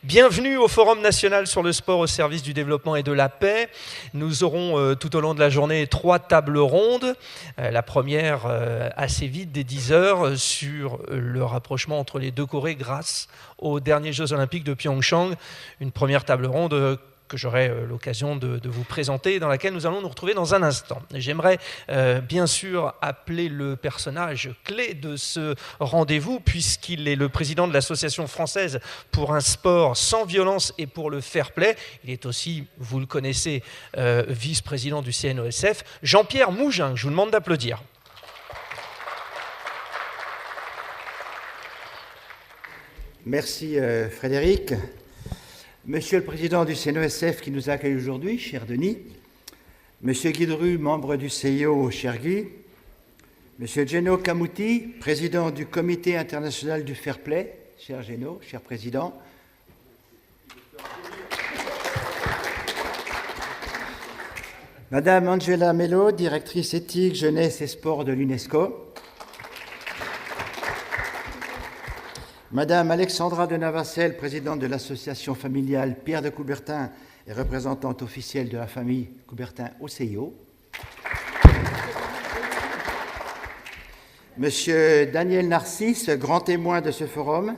Bienvenue au Forum national sur le sport au service du développement et de la paix. Nous aurons tout au long de la journée 3 tables rondes. La première assez vite, dès 10h, sur le rapprochement entre les deux Corées grâce aux derniers Jeux Olympiques de Pyeongchang. Une première table ronde que j'aurai l'occasion de vous présenter, dans laquelle nous allons nous retrouver dans un instant. J'aimerais bien sûr appeler le personnage clé de ce rendez-vous, puisqu'il est le président de l'Association française pour un sport sans violence et pour le fair play. Il est aussi, vous le connaissez, vice-président du CNOSF, Jean-Pierre Mougin. Je vous demande d'applaudir. Merci Frédéric. Monsieur le Président du CNOSF qui nous accueille aujourd'hui, cher Denis, Monsieur Guy Dru, membre du CIO, cher Guy, Monsieur Geno Kamuti, président du Comité international du fair play, cher Geno, cher Président, Madame Angela Mello, directrice éthique, jeunesse et sport de l'UNESCO, Madame Alexandra de Navacelle, présidente de l'association familiale Pierre de Coubertin et représentante officielle de la famille Coubertin au CIO. Monsieur Daniel Narcisse, grand témoin de ce forum.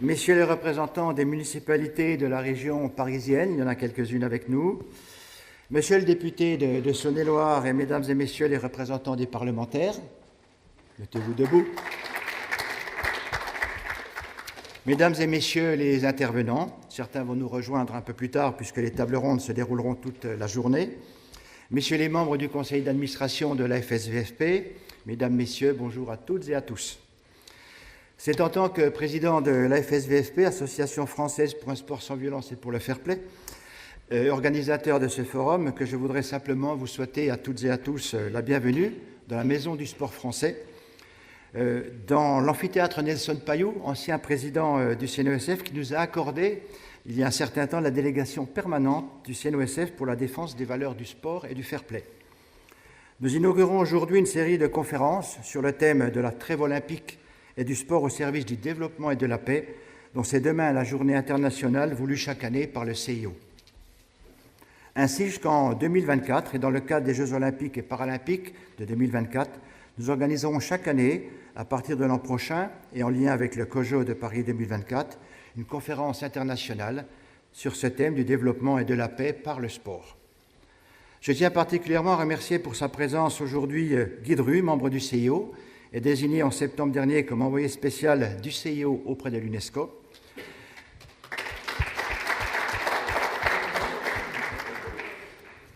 Messieurs les représentants des municipalités de la région parisienne, il y en a quelques-unes avec nous. Monsieur le député de Saône-et-Loire et mesdames et messieurs les représentants des parlementaires, mettez-vous debout. Mesdames et messieurs les intervenants, certains vont nous rejoindre un peu plus tard puisque les tables rondes se dérouleront toute la journée. Messieurs les membres du conseil d'administration de la FSVFP, mesdames, messieurs, bonjour à toutes et à tous. C'est en tant que président de la FSVFP, Association française pour un sport sans violence et pour le fair play, organisateur de ce forum, que je voudrais simplement vous souhaiter à toutes et à tous la bienvenue dans la Maison du sport français, dans l'amphithéâtre Nelson Payou, ancien président du CNOSF, qui nous a accordé, il y a un certain temps, la délégation permanente du CNOSF pour la défense des valeurs du sport et du fair play. Nous inaugurons aujourd'hui une série de conférences sur le thème de la trêve olympique et du sport au service du développement et de la paix, dont c'est demain la journée internationale voulue chaque année par le CIO. Ainsi, jusqu'en 2024, et dans le cadre des Jeux olympiques et paralympiques de 2024, nous organiserons chaque année, à partir de l'an prochain, et en lien avec le COJO de Paris 2024, une conférence internationale sur ce thème du développement et de la paix par le sport. Je tiens particulièrement à remercier pour sa présence aujourd'hui Guy Dru, membre du CIO, et désigné en septembre dernier comme envoyé spécial du CIO auprès de l'UNESCO.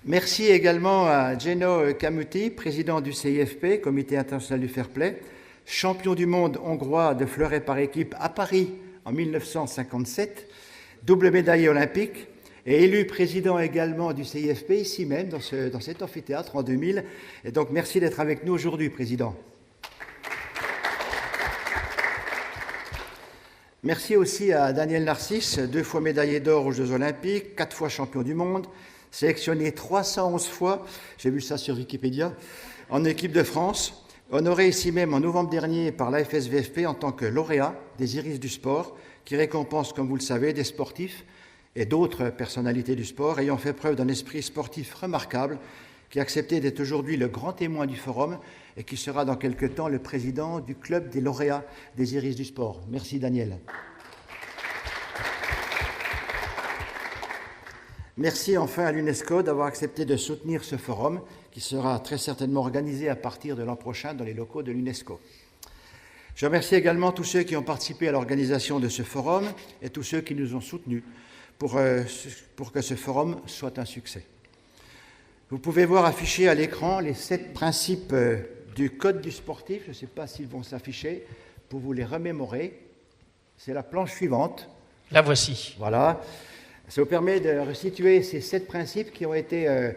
Merci également à Geno Kamuti, président du CIFP, Comité international du fair play, champion du monde hongrois de fleuret par équipe à Paris en 1957, double médaillé olympique, et élu président également du CIFP, ici même, dans cet amphithéâtre en 2000. Et donc, merci d'être avec nous aujourd'hui, Président. Merci aussi à Daniel Narcisse, 2 fois médaillé d'or aux Jeux olympiques, 4 fois champion du monde, sélectionné 311 fois, j'ai vu ça sur Wikipédia, en équipe de France, honoré ici même en novembre dernier par la FSVFP en tant que lauréat des Iris du sport, qui récompense, comme vous le savez, des sportifs et d'autres personnalités du sport ayant fait preuve d'un esprit sportif remarquable, qui a accepté d'être aujourd'hui le grand témoin du forum et qui sera dans quelque temps le président du club des lauréats des Iris du sport. Merci Daniel. Merci enfin à l'UNESCO d'avoir accepté de soutenir ce forum qui sera très certainement organisé à partir de l'an prochain dans les locaux de l'UNESCO. Je remercie également tous ceux qui ont participé à l'organisation de ce forum et tous ceux qui nous ont soutenus pour que ce forum soit un succès. Vous pouvez voir affichés à l'écran les 7 principes du Code du sportif. Je ne sais pas s'ils vont s'afficher pour vous les remémorer. C'est la planche suivante. La voici. Voilà. Ça vous permet de resituer ces 7 principes qui ont été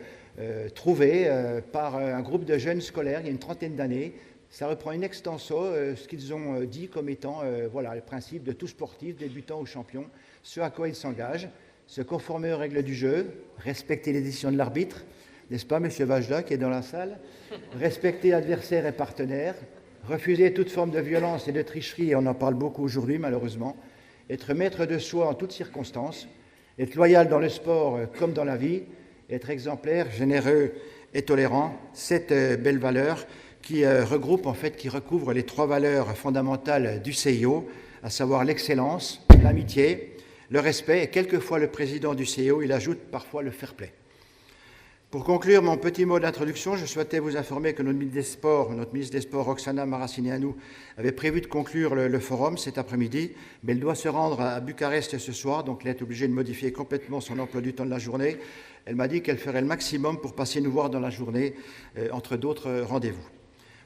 trouvés par un groupe de jeunes scolaires il y a une trentaine d'années. Ça reprend in extenso ce qu'ils ont dit comme étant voilà, le principe de tout sportif, débutant ou champion, ce à quoi ils s'engagent, se conformer aux règles du jeu, respecter les décisions de l'arbitre, n'est-ce pas, M. Vajda, qui est dans la salle, respecter adversaires et partenaires, refuser toute forme de violence et de tricherie, et on en parle beaucoup aujourd'hui malheureusement, être maître de soi en toutes circonstances, être loyal dans le sport comme dans la vie, être exemplaire, généreux et tolérant, 7 belles valeurs qui regroupent en fait, qui recouvrent les 3 valeurs fondamentales du CIO, à savoir l'excellence, l'amitié, le respect, et quelquefois le président du CIO, il ajoute parfois le fair play. Pour conclure mon petit mot d'introduction, je souhaitais vous informer que notre ministre des Sports, Roxana Maracineanu, avait prévu de conclure le forum cet après-midi, mais elle doit se rendre à Bucarest ce soir, donc elle est obligée de modifier complètement son emploi du temps de la journée. Elle m'a dit qu'elle ferait le maximum pour passer nous voir dans la journée, entre d'autres rendez-vous.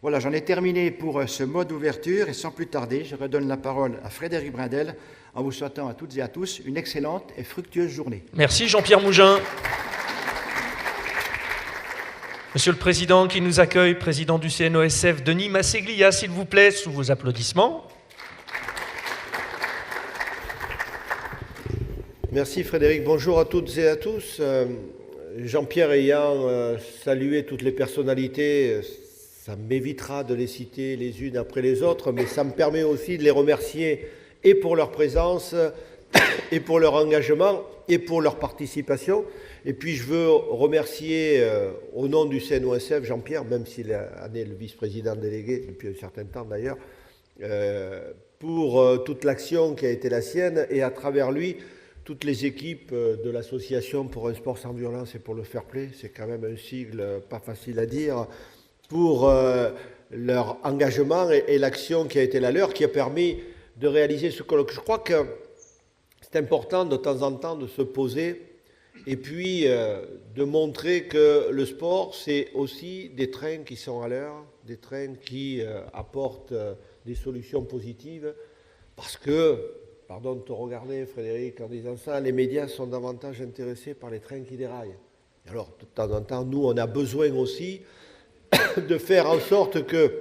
Voilà, j'en ai terminé pour ce mot d'ouverture, et sans plus tarder, je redonne la parole à Frédéric Brindel, en vous souhaitant à toutes et à tous une excellente et fructueuse journée. Merci Jean-Pierre Mougin. Monsieur le Président qui nous accueille, président du CNOSF, Denis Masseglia, s'il vous plaît, sous vos applaudissements. Merci Frédéric, bonjour à toutes et à tous. Jean-Pierre ayant salué toutes les personnalités, ça m'évitera de les citer les unes après les autres, mais ça me permet aussi de les remercier et pour leur présence, et pour leur engagement, et pour leur participation. Et puis je veux remercier au nom du CNOSF Jean-Pierre, même s'il est le vice-président délégué depuis un certain temps d'ailleurs, pour toute l'action qui a été la sienne, et à travers lui, toutes les équipes de l'Association pour un sport sans violence et pour le fair play, c'est quand même un sigle pas facile à dire, pour leur engagement et l'action qui a été la leur, qui a permis de réaliser ce colloque. Je crois que c'est important de temps en temps de se poser et puis de montrer que le sport, c'est aussi des trains qui sont à l'heure, des trains qui apportent des solutions positives, parce que, pardon de te regarder Frédéric en disant ça, les médias sont davantage intéressés par les trains qui déraillent. Alors, de temps en temps, nous, on a besoin aussi de faire en sorte que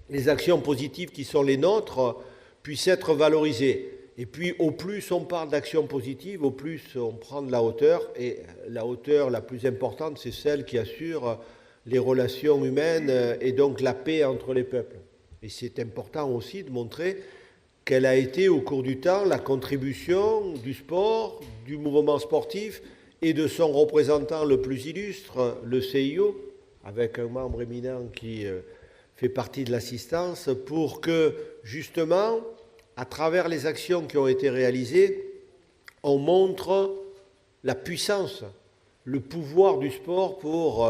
les actions positives qui sont les nôtres puissent être valorisées. Et puis, au plus on parle d'actions positives, au plus on prend de la hauteur. Et la hauteur la plus importante, c'est celle qui assure les relations humaines et donc la paix entre les peuples. Et c'est important aussi de montrer quelle a été au cours du temps la contribution du sport, du mouvement sportif et de son représentant le plus illustre, le CIO, avec un membre éminent qui fait partie de l'assistance, pour que justement, à travers les actions qui ont été réalisées, on montre la puissance, le pouvoir du sport pour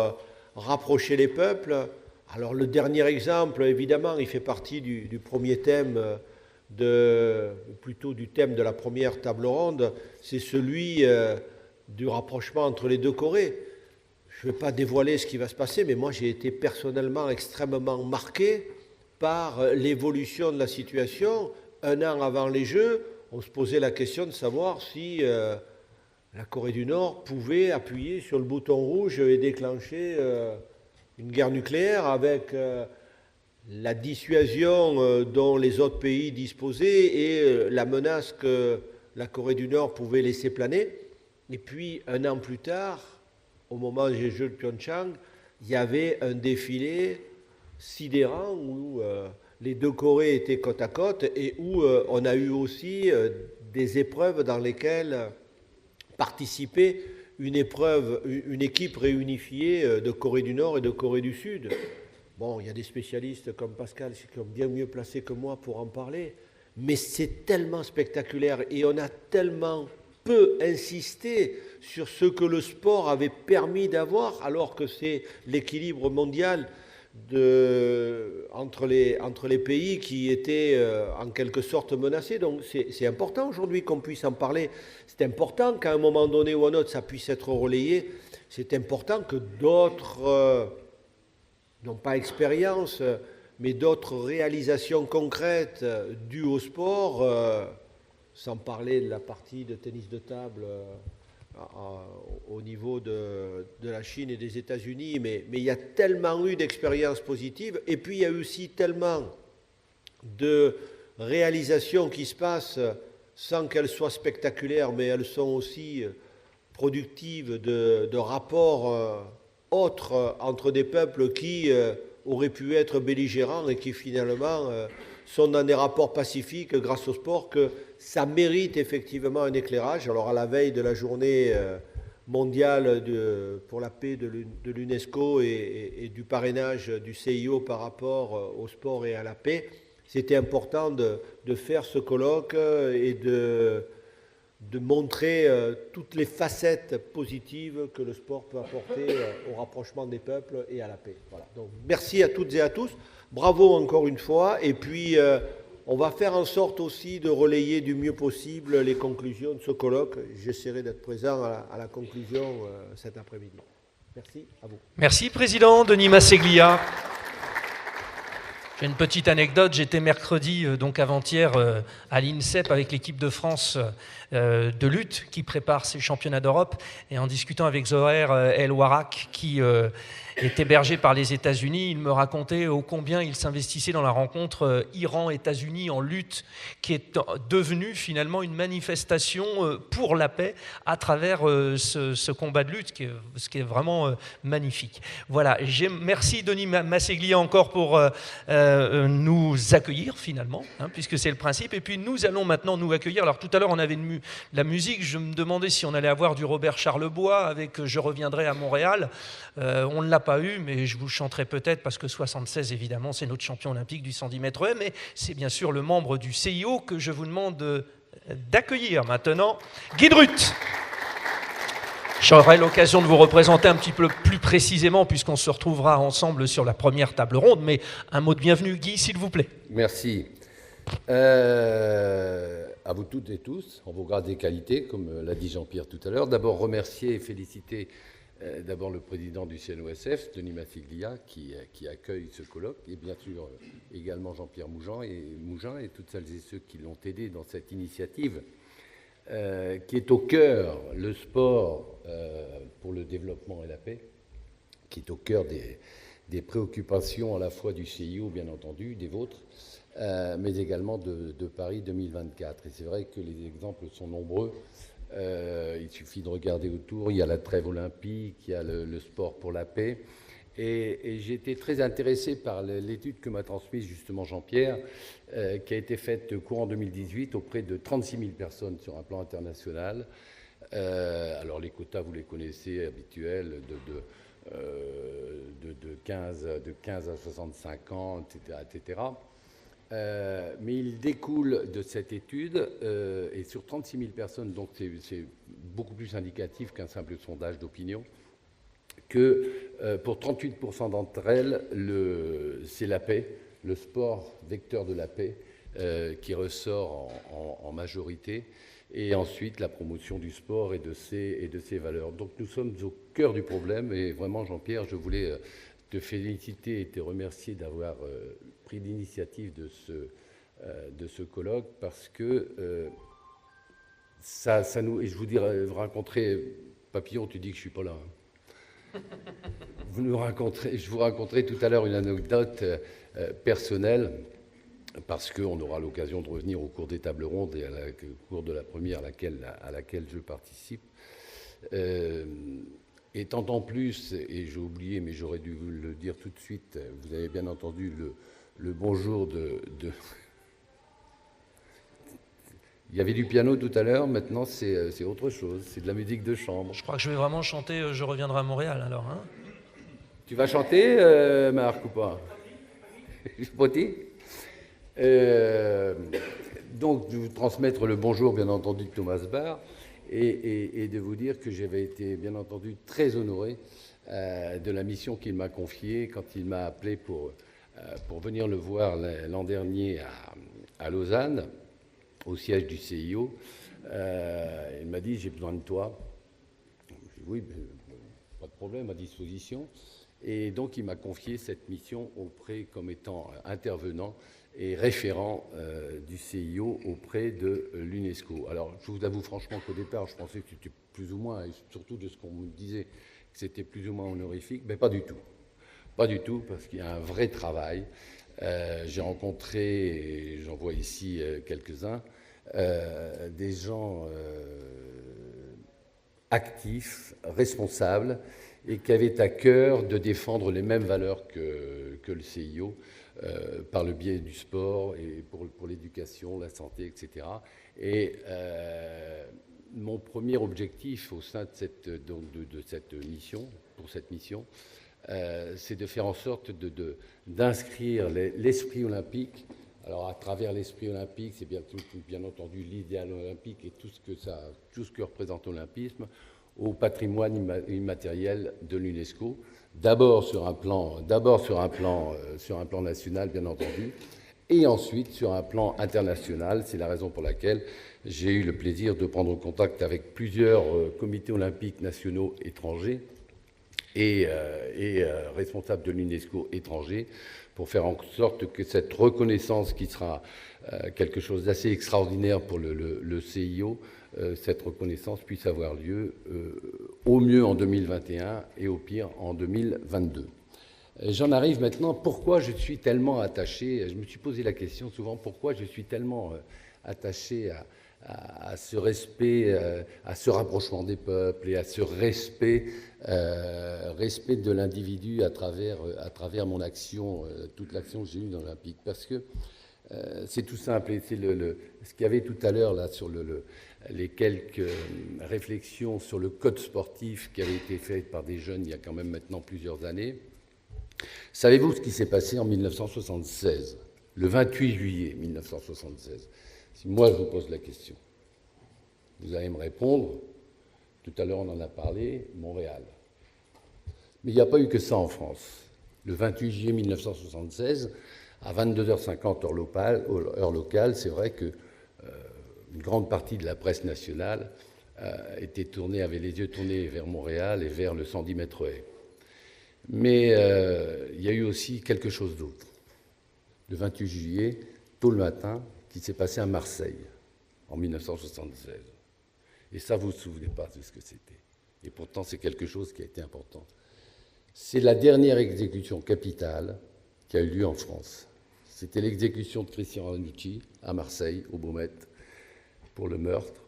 rapprocher les peuples. Alors le dernier exemple, évidemment, il fait partie du premier thème, plutôt du thème de la première table ronde, c'est celui du rapprochement entre les deux Corées. Je ne vais pas dévoiler ce qui va se passer, mais moi j'ai été personnellement extrêmement marqué par l'évolution de la situation. Un an avant les Jeux, on se posait la question de savoir si la Corée du Nord pouvait appuyer sur le bouton rouge et déclencher une guerre nucléaire avec la dissuasion dont les autres pays disposaient et la menace que la Corée du Nord pouvait laisser planer. Et puis, un an plus tard, au moment des Jeux de Pyeongchang, il y avait un défilé sidérant où les deux Corées étaient côte à côte et où on a eu aussi des épreuves dans lesquelles participait une équipe réunifiée de Corée du Nord et de Corée du Sud. Bon, il y a des spécialistes comme Pascal qui sont bien mieux placés que moi pour en parler, mais c'est tellement spectaculaire et on a tellement peu insisté sur ce que le sport avait permis d'avoir, alors que c'est l'équilibre mondial entre les pays qui étaient en quelque sorte menacés. Donc c'est important aujourd'hui qu'on puisse en parler. C'est important qu'à un moment donné ou à un autre, ça puisse être relayé. C'est important que d'autres, non pas expériences, mais d'autres réalisations concrètes dues au sport, sans parler de la partie de tennis de table au niveau de la Chine et des États-Unis, mais il y a tellement eu d'expériences positives, et puis il y a aussi tellement de réalisations qui se passent sans qu'elles soient spectaculaires, mais elles sont aussi productives de rapports autres entre des peuples qui auraient pu être belligérants et qui finalement sont dans des rapports pacifiques grâce au sport, que ça mérite effectivement un éclairage. Alors à la veille de la journée mondiale pour la paix de l'UNESCO et du parrainage du CIO par rapport au sport et à la paix, c'était important de faire ce colloque et de montrer toutes les facettes positives que le sport peut apporter au rapprochement des peuples et à la paix. Voilà. Donc, merci à toutes et à tous. Bravo encore une fois. Et puis, on va faire en sorte aussi de relayer du mieux possible les conclusions de ce colloque. J'essaierai d'être présent à la conclusion cet après-midi. Merci à vous. Merci, Président Denis Masseglia. J'ai une petite anecdote, j'étais mercredi, donc avant-hier, à l'INSEP avec l'équipe de France de lutte qui prépare ses championnats d'Europe, et en discutant avec Zoher El Ouarak qui est hébergé par les États-Unis, il me racontait ô combien il s'investissait dans la rencontre Iran-États-Unis en lutte, qui est devenue finalement une manifestation pour la paix à travers ce combat de lutte, ce qui est vraiment magnifique. Voilà, merci Denis Masseglia encore pour nous accueillir finalement, puisque c'est le principe, et puis nous allons maintenant nous accueillir. Alors tout à l'heure on avait la musique, je me demandais si on allait avoir du Robert Charlebois avec Je reviendrai à Montréal. On ne l'a pas eu, mais je vous chanterai peut-être, parce que 76 évidemment c'est notre champion olympique du 110 mètres haies, mais c'est bien sûr le membre du CIO que je vous demande d'accueillir maintenant, Guy Drut. J'aurai l'occasion de vous représenter un petit peu plus précisément puisqu'on se retrouvera ensemble sur la première table ronde, mais un mot de bienvenue, Guy, s'il vous plaît. Merci. À vous toutes et tous, en vos grades et qualités, comme l'a dit Jean-Pierre tout à l'heure. D'abord, remercier et féliciter d'abord le président du CNOSF, Denis Masseglia, qui accueille ce colloque, et bien sûr également Jean-Pierre Mougin et toutes celles et ceux qui l'ont aidé dans cette initiative. Qui est au cœur, le sport pour le développement et la paix, qui est au cœur des préoccupations à la fois du CIO, bien entendu, des vôtres, mais également de Paris 2024. Et c'est vrai que les exemples sont nombreux. Il suffit de regarder autour. Il y a la trêve olympique, il y a le sport pour la paix. Et j'ai été très intéressé par l'étude que m'a transmise justement Jean-Pierre, qui a été faite courant 2018 auprès de 36 000 personnes sur un plan international. Alors les quotas, vous les connaissez, habituels, de 15 à 65 ans, etc. Mais il découle de cette étude, et sur 36 000 personnes, donc c'est beaucoup plus indicatif qu'un simple sondage d'opinion, que pour 38% d'entre elles, c'est la paix, le sport vecteur de la paix, qui ressort en majorité, et ensuite la promotion du sport et de ses valeurs. Donc nous sommes au cœur du problème, et vraiment Jean-Pierre, je voulais te féliciter et te remercier d'avoir pris l'initiative de ce colloque, parce que ça nous... Et je vous dirais, vous rencontrez... Papillon, tu dis que je ne suis pas là, hein. Je vous raconterai tout à l'heure une anecdote personnelle, parce qu'on aura l'occasion de revenir au cours des tables rondes et au cours de la première à laquelle je participe. Et tant en plus, et j'ai oublié, mais j'aurais dû vous le dire tout de suite, vous avez bien entendu le bonjour de... Il y avait du piano tout à l'heure, maintenant c'est autre chose, c'est de la musique de chambre. Je crois que je vais vraiment chanter Je reviendrai à Montréal alors. Hein, tu vas chanter, Marc, ou pas? Poti donc, de vous transmettre le bonjour, bien entendu, de Thomas Barr, et de vous dire que j'avais été, bien entendu, très honoré de la mission qu'il m'a confiée quand il m'a appelé pour venir le voir l'an dernier à Lausanne, au siège du CIO. Il m'a dit « J'ai besoin de toi ». J'ai dit « Oui, pas de problème, à disposition ». Et donc, il m'a confié cette mission comme étant intervenant et référent du CIO auprès de l'UNESCO. Alors, je vous avoue franchement qu'au départ, je pensais que c'était plus ou moins, et surtout de ce qu'on me disait, que c'était plus ou moins honorifique, mais pas du tout. Pas du tout, parce qu'il y a un vrai travail. J'ai rencontré, et j'en vois ici quelques-uns, des gens actifs, responsables, et qui avait à cœur de défendre les mêmes valeurs que le CIO, par le biais du sport et pour l'éducation, la santé, etc. Et mon premier objectif au sein de cette mission, pour cette mission, c'est de faire en sorte d'inscrire l'esprit olympique. Alors, à travers l'esprit olympique, c'est bien entendu l'idéal olympique et tout ce que représente l'olympisme, au patrimoine immatériel de l'UNESCO. D'abord sur un plan national, bien entendu, et ensuite sur un plan international. C'est la raison pour laquelle j'ai eu le plaisir de prendre contact avec plusieurs comités olympiques nationaux étrangers et responsables de l'UNESCO étrangers pour faire en sorte que cette reconnaissance, qui sera quelque chose d'assez extraordinaire pour le CIO, cette reconnaissance puisse avoir lieu au mieux en 2021 et au pire en 2022. J'en arrive maintenant, pourquoi je suis tellement attaché, je me suis posé la question souvent, pourquoi je suis tellement attaché à ce respect, à ce rapprochement des peuples et à ce respect de l'individu à travers mon action, toute l'action que j'ai eue dans l'Olympique. Parce que c'est tout simple, et c'est ce qu'il y avait tout à l'heure là sur les quelques réflexions sur le code sportif qui avait été fait par des jeunes il y a quand même maintenant plusieurs années. Savez-vous ce qui s'est passé en 1976, le 28 juillet 1976? Si moi je vous pose la question, vous allez me répondre, tout à l'heure on en a parlé, Montréal. Mais il n'y a pas eu que ça en France. Le 28 juillet 1976, à 22h50 heure locale, c'est vrai que une grande partie de la presse nationale avait les yeux tournés vers Montréal et vers le 110 mètres haies. Mais il y a eu aussi quelque chose d'autre. Le 28 juillet, tôt le matin, qui s'est passé à Marseille, en 1976. Et ça, vous ne vous souvenez pas de ce que c'était. Et pourtant, c'est quelque chose qui a été important. C'est la dernière exécution capitale qui a eu lieu en France. C'était l'exécution de Christian Ranucci à Marseille, au Baumette, pour le meurtre,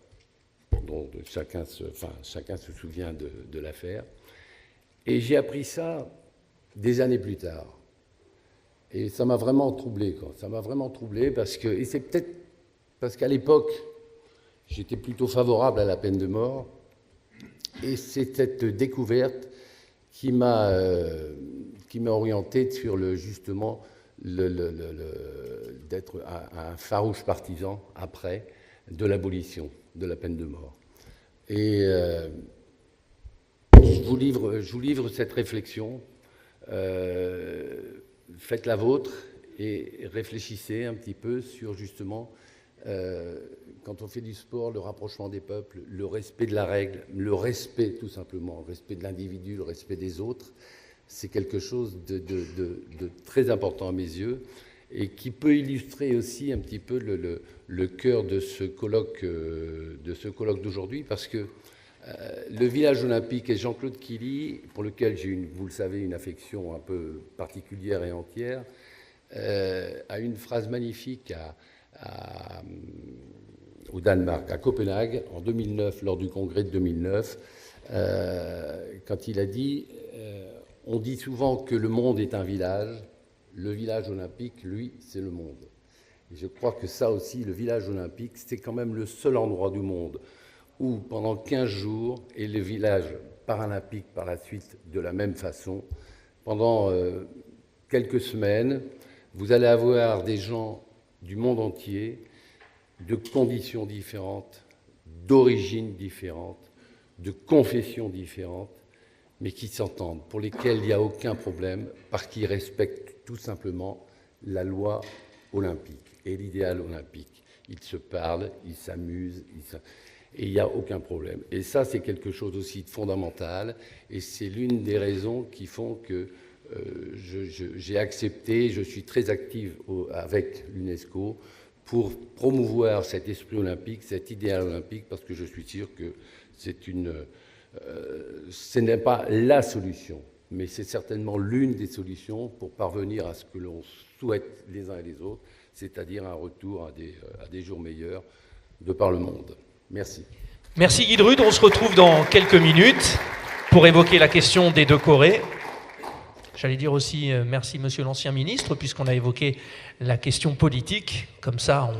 dont chacun se souvient de l'affaire. Et j'ai appris ça des années plus tard. Et ça m'a vraiment troublé, quoi. Ça m'a vraiment troublé parce que, et c'est peut-être parce qu'à l'époque, j'étais plutôt favorable à la peine de mort. Et c'est cette découverte qui m'a orienté sur justement d'être un farouche partisan après de l'abolition de la peine de mort. Et je vous livre cette réflexion. Faites la vôtre et réfléchissez un petit peu sur justement quand on fait du sport, le rapprochement des peuples, le respect de la règle, le respect tout simplement, le respect de l'individu, le respect des autres, c'est quelque chose de très important à mes yeux et qui peut illustrer aussi un petit peu le cœur de ce colloque d'aujourd'hui, parce que le village olympique et Jean-Claude Killy, pour lequel j'ai vous le savez, une affection un peu particulière et entière, a une phrase magnifique au Danemark, à Copenhague, en 2009, lors du congrès de 2009, quand il a dit on dit souvent que le monde est un village, le village olympique, lui, c'est le monde. Et je crois que ça aussi, le village olympique, c'est quand même le seul endroit du monde où, pendant 15 jours, et le village paralympique par la suite de la même façon, pendant quelques semaines, vous allez avoir des gens du monde entier, de conditions différentes, d'origines différentes, de confessions différentes, mais qui s'entendent, pour lesquels il n'y a aucun problème, parce qu'ils respectent tout simplement la loi olympique et l'idéal olympique. Ils se parlent, ils s'amusent, et il n'y a aucun problème. Et ça, c'est quelque chose aussi de fondamental, et c'est l'une des raisons qui font que j'ai accepté, je suis très active avec l'UNESCO pour promouvoir cet esprit olympique, cet idéal olympique, parce que je suis sûr que ce n'est pas la solution, mais c'est certainement l'une des solutions pour parvenir à ce que l'on souhaite les uns et les autres, c'est-à-dire un retour à des jours meilleurs de par le monde. Merci. Merci Guy Drude, on se retrouve dans quelques minutes pour évoquer la question des deux Corées. J'allais dire aussi merci monsieur l'ancien ministre, puisqu'on a évoqué la question politique. Comme ça,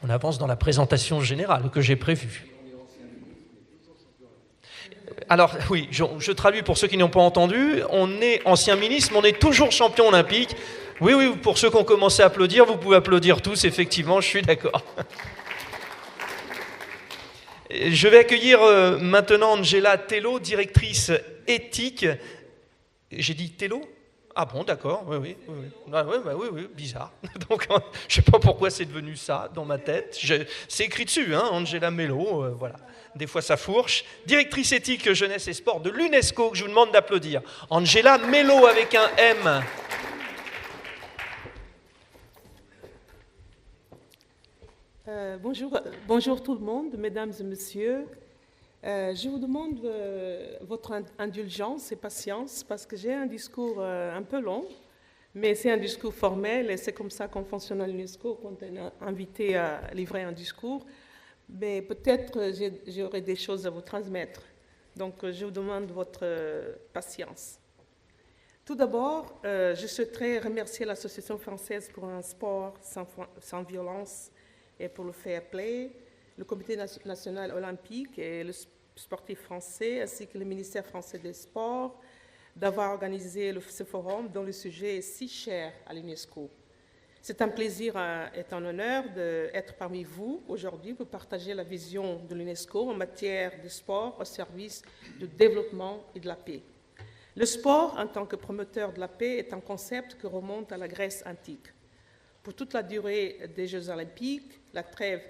on avance dans la présentation générale que j'ai prévue. Alors oui, je traduis pour ceux qui n'ont pas entendu. On est ancien ministre, mais on est toujours champion olympique. Oui, oui, pour ceux qui ont commencé à applaudir, vous pouvez applaudir tous, effectivement, je suis d'accord. Je vais accueillir maintenant Angela Tello, directrice éthique. J'ai dit Tello ? Ah bon, d'accord, oui. Ah, oui, bizarre. Donc, je ne sais pas pourquoi c'est devenu ça dans ma tête. C'est écrit dessus, hein, Angela Mello, voilà. Des fois ça fourche. Directrice éthique, jeunesse et sport de l'UNESCO, que je vous demande d'applaudir. Angela Mello avec un M. Bonjour tout le monde, mesdames et messieurs. Je vous demande votre indulgence et patience parce que j'ai un discours un peu long, mais c'est un discours formel et c'est comme ça qu'on fonctionne à l'UNESCO quand on est invité à livrer un discours. Mais peut-être j'aurai des choses à vous transmettre. Donc je vous demande votre patience. Tout d'abord, je souhaiterais remercier l'Association française pour un sport sans violence et pour le fair play, le Comité national olympique et le sportif français, ainsi que le ministère français des Sports, d'avoir organisé ce forum dont le sujet est si cher à l'UNESCO. C'est un plaisir et un honneur d'être parmi vous aujourd'hui pour partager la vision de l'UNESCO en matière de sport au service du développement et de la paix. Le sport, en tant que promoteur de la paix, est un concept qui remonte à la Grèce antique. Pour toute la durée des Jeux olympiques, la trêve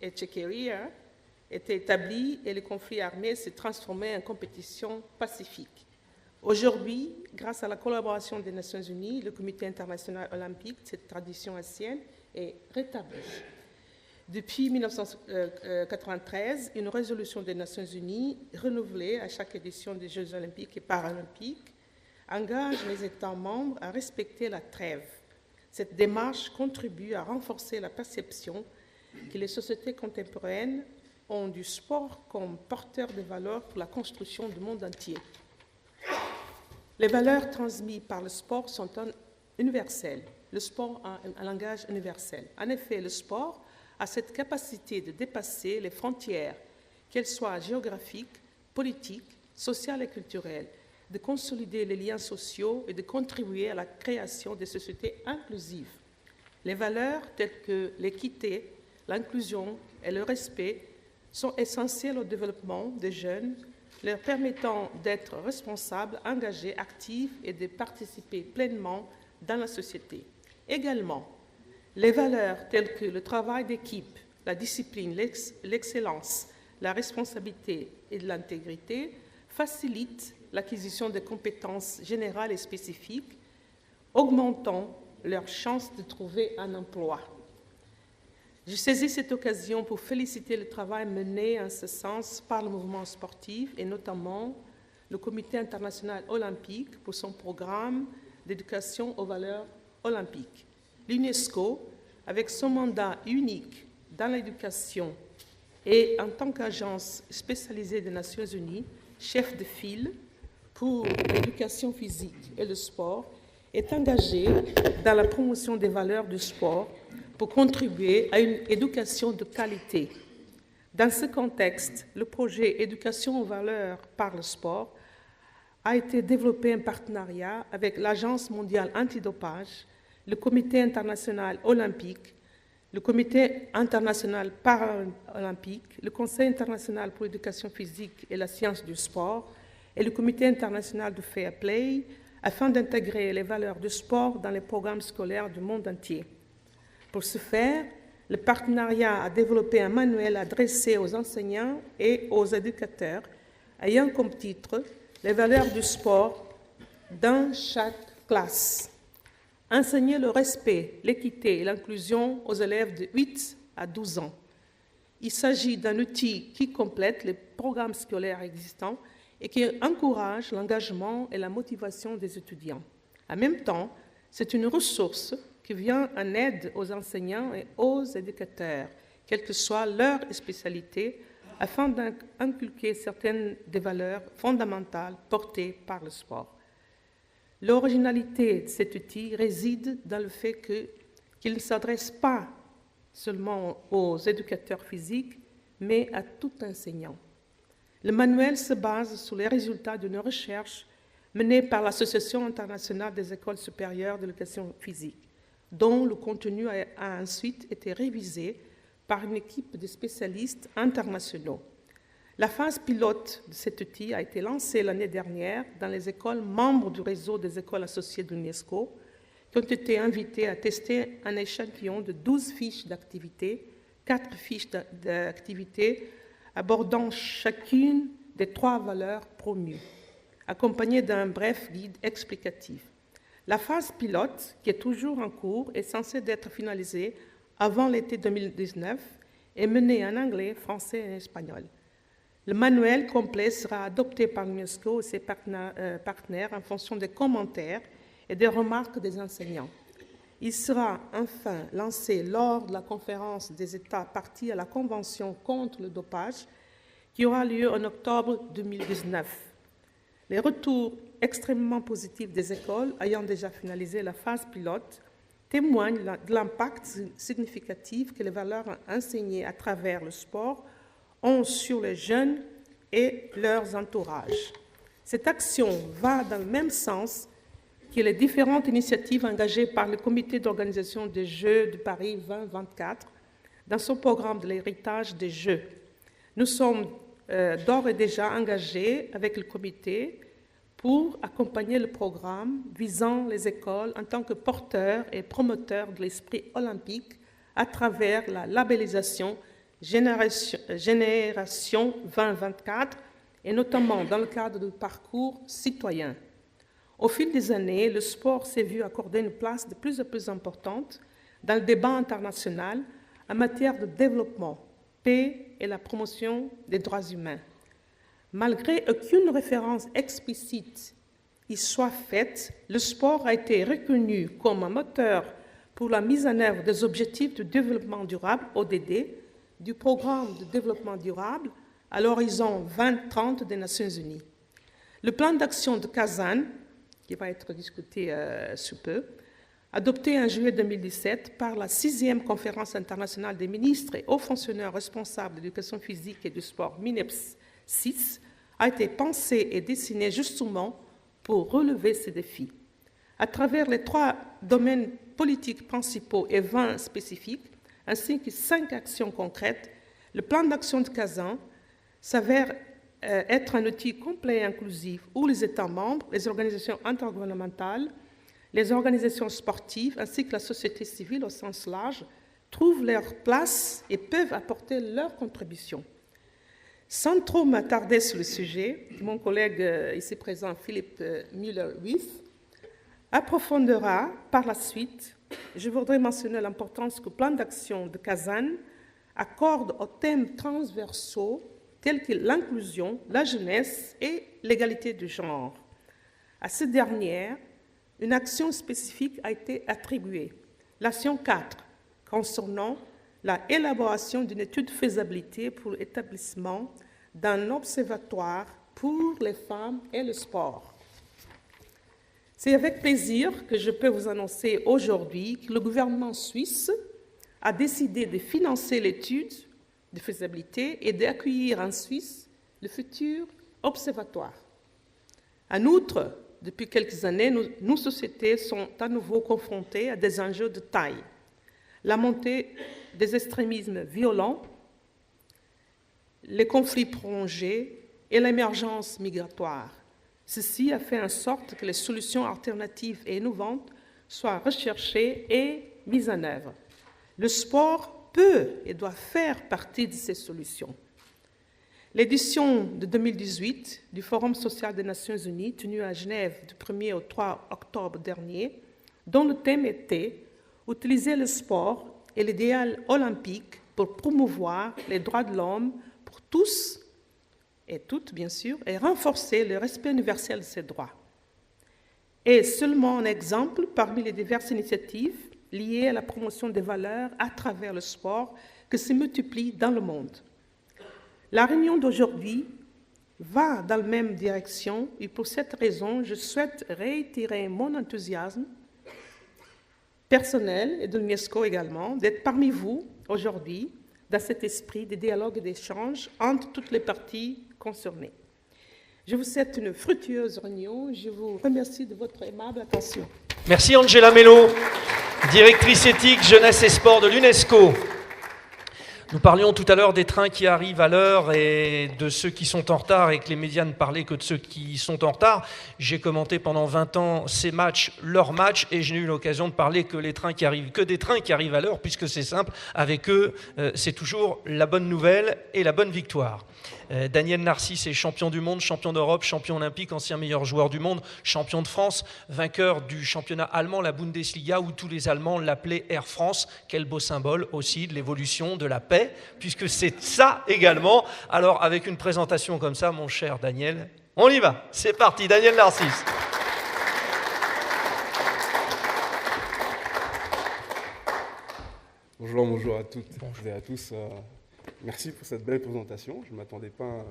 Etchekeria était établie et le conflit armé s'est transformé en compétition pacifique. Aujourd'hui, grâce à la collaboration des Nations Unies, le Comité international olympique, cette tradition ancienne, est rétablie. Depuis 1993, une résolution des Nations Unies, renouvelée à chaque édition des Jeux olympiques et paralympiques, engage les États membres à respecter la trêve. Cette démarche contribue à renforcer la perception que les sociétés contemporaines ont du sport comme porteur de valeurs pour la construction du monde entier. Les valeurs transmises par le sport sont universelles. Le sport a un langage universel. En effet, le sport a cette capacité de dépasser les frontières, qu'elles soient géographiques, politiques, sociales et culturelles, de consolider les liens sociaux et de contribuer à la création de sociétés inclusives. Les valeurs telles que l'équité, l'inclusion et le respect sont essentielles au développement des jeunes, leur permettant d'être responsables, engagés, actifs et de participer pleinement dans la société. Également, les valeurs telles que le travail d'équipe, la discipline, l'excellence, la responsabilité et l'intégrité facilitent l'acquisition de compétences générales et spécifiques, augmentant leurs chances de trouver un emploi. Je saisis cette occasion pour féliciter le travail mené en ce sens par le mouvement sportif et notamment le Comité international olympique pour son programme d'éducation aux valeurs olympiques. L'UNESCO, avec son mandat unique dans l'éducation et en tant qu'agence spécialisée des Nations Unies, chef de file pour l'éducation physique et le sport, est engagée dans la promotion des valeurs du sport pour contribuer à une éducation de qualité. Dans ce contexte, le projet Éducation aux valeurs par le sport a été développé en partenariat avec l'Agence mondiale antidopage, le Comité international olympique, le Comité international paralympique, le Conseil international pour l'éducation physique et la science du sport et le Comité international du fair play afin d'intégrer les valeurs du sport dans les programmes scolaires du monde entier. Pour ce faire, le partenariat a développé un manuel adressé aux enseignants et aux éducateurs ayant comme titre « Les valeurs du sport dans chaque classe ». Enseigner le respect, l'équité et l'inclusion aux élèves de 8 à 12 ans. Il s'agit d'un outil qui complète les programmes scolaires existants et qui encourage l'engagement et la motivation des étudiants. En même temps, c'est une ressource qui vient en aide aux enseignants et aux éducateurs, quelle que soit leur spécialité, afin d'inculquer certaines des valeurs fondamentales portées par le sport. L'originalité de cet outil réside dans le fait qu'il ne s'adresse pas seulement aux éducateurs physiques, mais à tout enseignant. Le manuel se base sur les résultats d'une recherche menée par l'Association internationale des écoles supérieures de l'éducation physique, dont le contenu a ensuite été révisé par une équipe de spécialistes internationaux. La phase pilote de cet outil a été lancée l'année dernière dans les écoles membres du réseau des écoles associées de l'UNESCO, qui ont été invitées à tester un échantillon de 12 fiches d'activité, 4 fiches d'activité abordant chacune des 3 valeurs promues, accompagnées d'un bref guide explicatif. La phase pilote, qui est toujours en cours, est censée être finalisée avant l'été 2019 et menée en anglais, français et espagnol. Le manuel complet sera adopté par l'UNESCO et ses partenaires en fonction des commentaires et des remarques des enseignants. Il sera enfin lancé lors de la conférence des États partis à la Convention contre le dopage qui aura lieu en octobre 2019. Les retours extrêmement positifs des écoles ayant déjà finalisé la phase pilote témoignent de l'impact significatif que les valeurs enseignées à travers le sport ont sur les jeunes et leurs entourages. Cette action va dans le même sens que les différentes initiatives engagées par le comité d'organisation des Jeux de Paris 2024 dans son programme de l'héritage des Jeux. Nous sommes d'ores et déjà engagés avec le comité pour accompagner le programme visant les écoles en tant que porteurs et promoteurs de l'esprit olympique à travers la labellisation Génération 2024 et notamment dans le cadre du parcours citoyen. Au fil des années, le sport s'est vu accorder une place de plus en plus importante dans le débat international en matière de développement, paix et la promotion des droits humains. Malgré aucune référence explicite y soit faite, le sport a été reconnu comme un moteur pour la mise en œuvre des objectifs de développement durable, ODD, du programme de développement durable à l'horizon 2030 des Nations Unies. Le plan d'action de Kazan, qui va être discuté sous peu, adopté en juillet 2017 par la 6e conférence internationale des ministres et hauts fonctionnaires responsables de l'éducation physique et du sport, MINEPS 6, a été pensé et dessiné justement pour relever ces défis. À travers les 3 domaines politiques principaux et 20 spécifiques, ainsi que 5 actions concrètes, le plan d'action de Kazan s'avère être un outil complet et inclusif où les États membres, les organisations intergouvernementales, les organisations sportives ainsi que la société civile au sens large trouvent leur place et peuvent apporter leur contribution. Sans trop m'attarder sur le sujet, mon collègue ici présent, Philippe Müller-Wyss, approfondira par la suite. Je voudrais mentionner l'importance que le plan d'action de Kazan accorde aux thèmes transversaux tels que l'inclusion, la jeunesse et l'égalité de genre. À cette dernière, une action spécifique a été attribuée, l'action 4, concernant la élaboration d'une étude de faisabilité pour l'établissement d'un observatoire pour les femmes et le sport. C'est avec plaisir que je peux vous annoncer aujourd'hui que le gouvernement suisse a décidé de financer l'étude de faisabilité et d'accueillir en Suisse le futur observatoire. En outre, depuis quelques années, nos sociétés sont à nouveau confrontées à des enjeux de taille. La montée des extrémismes violents, les conflits prolongés et l'émergence migratoire. Ceci a fait en sorte que les solutions alternatives et innovantes soient recherchées et mises en œuvre. Le sport peut et doit faire partie de ces solutions. L'édition de 2018 du Forum social des Nations Unies, tenue à Genève du 1er au 3 octobre dernier, dont le thème était « Utiliser le sport et l'idéal olympique pour promouvoir les droits de l'homme pour tous et toutes, bien sûr, et renforcer le respect universel de ces droits ». Et seulement un exemple parmi les diverses initiatives liées à la promotion des valeurs à travers le sport que se multiplient dans le monde. La réunion d'aujourd'hui va dans la même direction et pour cette raison, je souhaite réitérer mon enthousiasme personnel et de l'UNESCO également d'être parmi vous aujourd'hui dans cet esprit de dialogue et d'échange entre toutes les parties concernées. Je vous souhaite une fructueuse réunion. Je vous remercie de votre aimable attention. Merci Angela Mello, directrice éthique, jeunesse et sport de l'UNESCO. Nous parlions tout à l'heure des trains qui arrivent à l'heure et de ceux qui sont en retard et que les médias ne parlaient que de ceux qui sont en retard. J'ai commenté pendant 20 ans ces matchs, leurs matchs, et je n'ai eu l'occasion de parler que des trains qui arrivent à l'heure, puisque c'est simple, avec eux, c'est toujours la bonne nouvelle et la bonne victoire. Daniel Narcisse est champion du monde, champion d'Europe, champion olympique, ancien meilleur joueur du monde, champion de France, vainqueur du championnat allemand, la Bundesliga, où tous les Allemands l'appelaient Air France. Quel beau symbole aussi de l'évolution, de la paix, puisque c'est ça également. Alors avec une présentation comme ça, mon cher Daniel, on y va, c'est parti, Daniel Narcisse. Bonjour à toutes et à tous. Merci pour cette belle présentation. Je ne m'attendais pas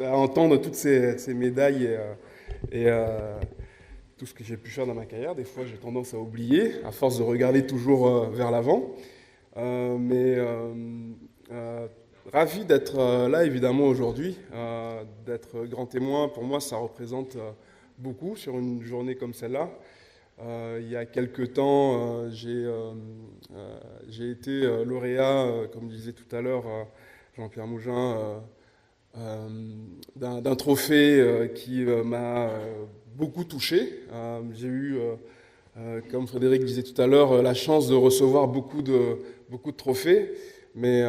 à entendre toutes ces médailles et tout ce que j'ai pu faire dans ma carrière. Des fois, j'ai tendance à oublier, à force de regarder toujours vers l'avant. Ravi d'être là, évidemment, aujourd'hui, d'être grand témoin. Pour moi, ça représente beaucoup sur une journée comme celle-là. Il y a quelques temps, j'ai été lauréat, comme disait tout à l'heure Jean-Pierre Mougin, d'un trophée qui m'a beaucoup touché. J'ai eu, comme Frédéric disait tout à l'heure, la chance de recevoir beaucoup de trophées, mais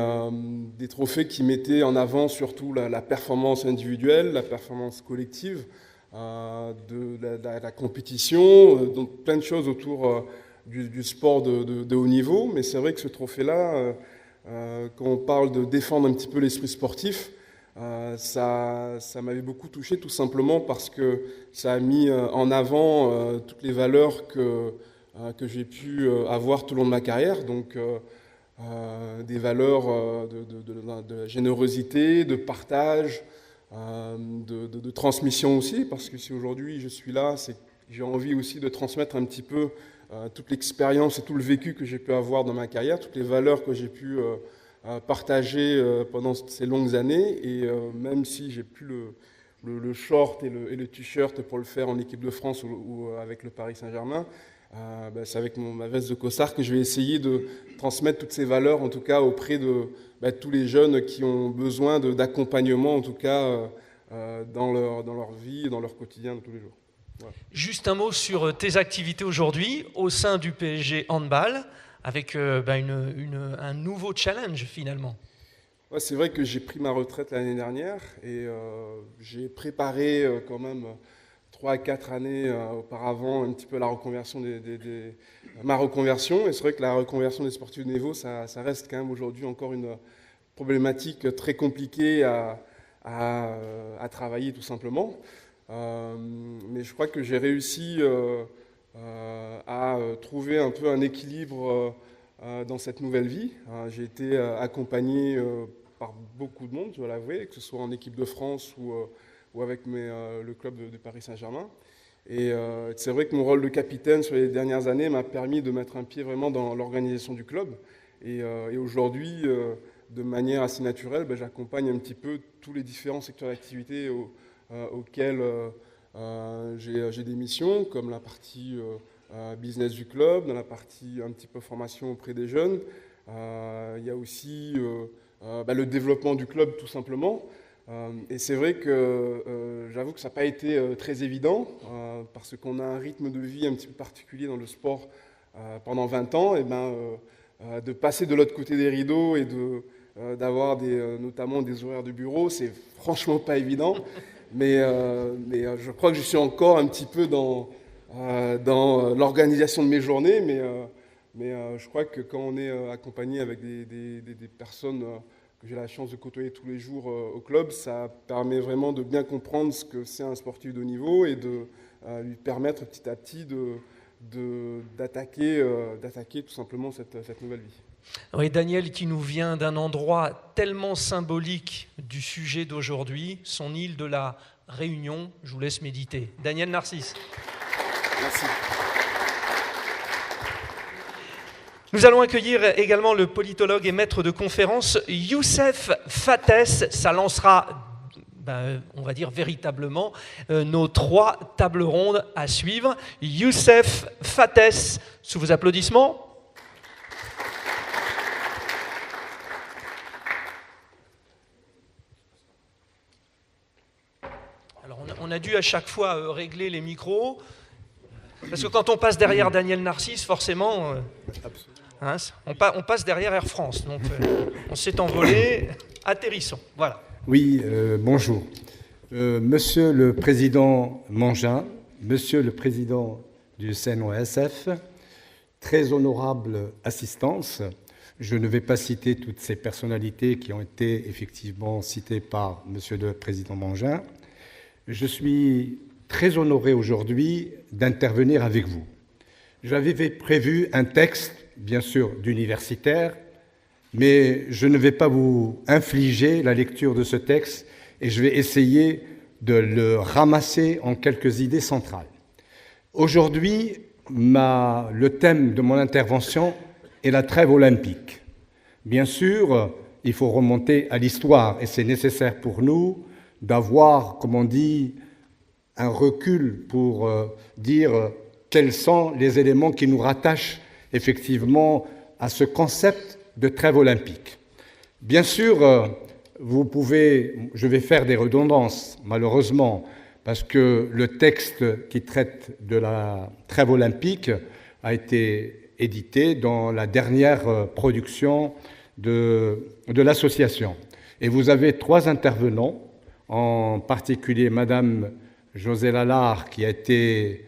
des trophées qui mettaient en avant surtout la performance individuelle, la performance collective, de la compétition, donc plein de choses autour du sport de haut niveau. Mais c'est vrai que ce trophée-là, quand on parle de défendre un petit peu l'esprit sportif, ça m'avait beaucoup touché, tout simplement parce que ça a mis en avant toutes les valeurs que j'ai pu avoir tout au long de ma carrière. Donc des valeurs de générosité, de partage, de transmission aussi, parce que si aujourd'hui je suis là, c'est que j'ai envie aussi de transmettre un petit peu toute l'expérience et tout le vécu que j'ai pu avoir dans ma carrière, toutes les valeurs que j'ai pu partager pendant ces longues années. Et même si j'ai plus le short et le t-shirt pour le faire en équipe de France ou avec le Paris Saint-Germain, c'est avec ma veste de costard que je vais essayer de transmettre toutes ces valeurs, en tout cas auprès de tous les jeunes qui ont besoin d'accompagnement, en tout cas dans leur vie et dans leur quotidien de tous les jours. Voilà. Juste un mot sur tes activités aujourd'hui au sein du PSG Handball, avec un nouveau challenge finalement. Ouais, c'est vrai que j'ai pris ma retraite l'année dernière et j'ai préparé quand même 3 à 4 années auparavant un petit peu la reconversion ma reconversion. Et c'est vrai que la reconversion des sportifs de niveau, ça reste quand même aujourd'hui encore une problématique très compliquée à travailler tout simplement. Mais je crois que j'ai réussi à trouver un peu un équilibre dans cette nouvelle vie. J'ai été accompagné par beaucoup de monde, je dois l'avouer, que ce soit en équipe de France ou avec le club de Paris Saint-Germain. Et c'est vrai que mon rôle de capitaine sur les dernières années m'a permis de mettre un pied vraiment dans l'organisation du club. Et aujourd'hui, de manière assez naturelle, j'accompagne un petit peu tous les différents secteurs d'activité auxquels j'ai des missions, comme la partie business du club, dans la partie un petit peu formation auprès des jeunes. Il y a aussi le développement du club tout simplement. Et c'est vrai que j'avoue que ça n'a pas été très évident parce qu'on a un rythme de vie un petit peu particulier dans le sport pendant 20 ans. Et de passer de l'autre côté des rideaux et d'avoir notamment des horaires de bureau, c'est franchement pas évident. Mais je crois que je suis encore un petit peu dans l'organisation de mes journées. Mais je crois que quand on est accompagné avec des personnes que j'ai la chance de côtoyer tous les jours au club, ça permet vraiment de bien comprendre ce que c'est un sportif de haut niveau et de lui permettre petit à petit d'attaquer tout simplement cette nouvelle vie. Oui, Daniel qui nous vient d'un endroit tellement symbolique du sujet d'aujourd'hui, son île de la Réunion. Je vous laisse méditer. Daniel Narcisse. Merci. Nous allons accueillir également le politologue et maître de conférence Youssef Fattès. Ça lancera, on va dire véritablement, nos 3 tables rondes à suivre. Youssef Fattès, sous vos applaudissements. Alors on a dû à chaque fois régler les micros, parce que quand on passe derrière Daniel Narcisse, forcément, on passe derrière Air France. Donc on s'est envolé, atterrissons. Voilà. Oui, bonjour. Monsieur le Président Mangin, Monsieur le Président du CNOSF, très honorable assistance. Je ne vais pas citer toutes ces personnalités qui ont été effectivement citées par Monsieur le Président Mangin. Je suis très honoré aujourd'hui d'intervenir avec vous. J'avais prévu un texte, bien sûr, d'universitaire, mais je ne vais pas vous infliger la lecture de ce texte et je vais essayer de le ramasser en quelques idées centrales. Aujourd'hui, le thème de mon intervention est la trêve olympique. Bien sûr, il faut remonter à l'histoire et c'est nécessaire pour nous d'avoir, comme on dit, un recul pour dire quels sont les éléments qui nous rattachent effectivement à ce concept de trêve olympique. Bien sûr, je vais faire des redondances, malheureusement, parce que le texte qui traite de la trêve olympique a été édité dans la dernière production de l'association. Et vous avez 3 intervenants, en particulier Madame José Lalard, qui a été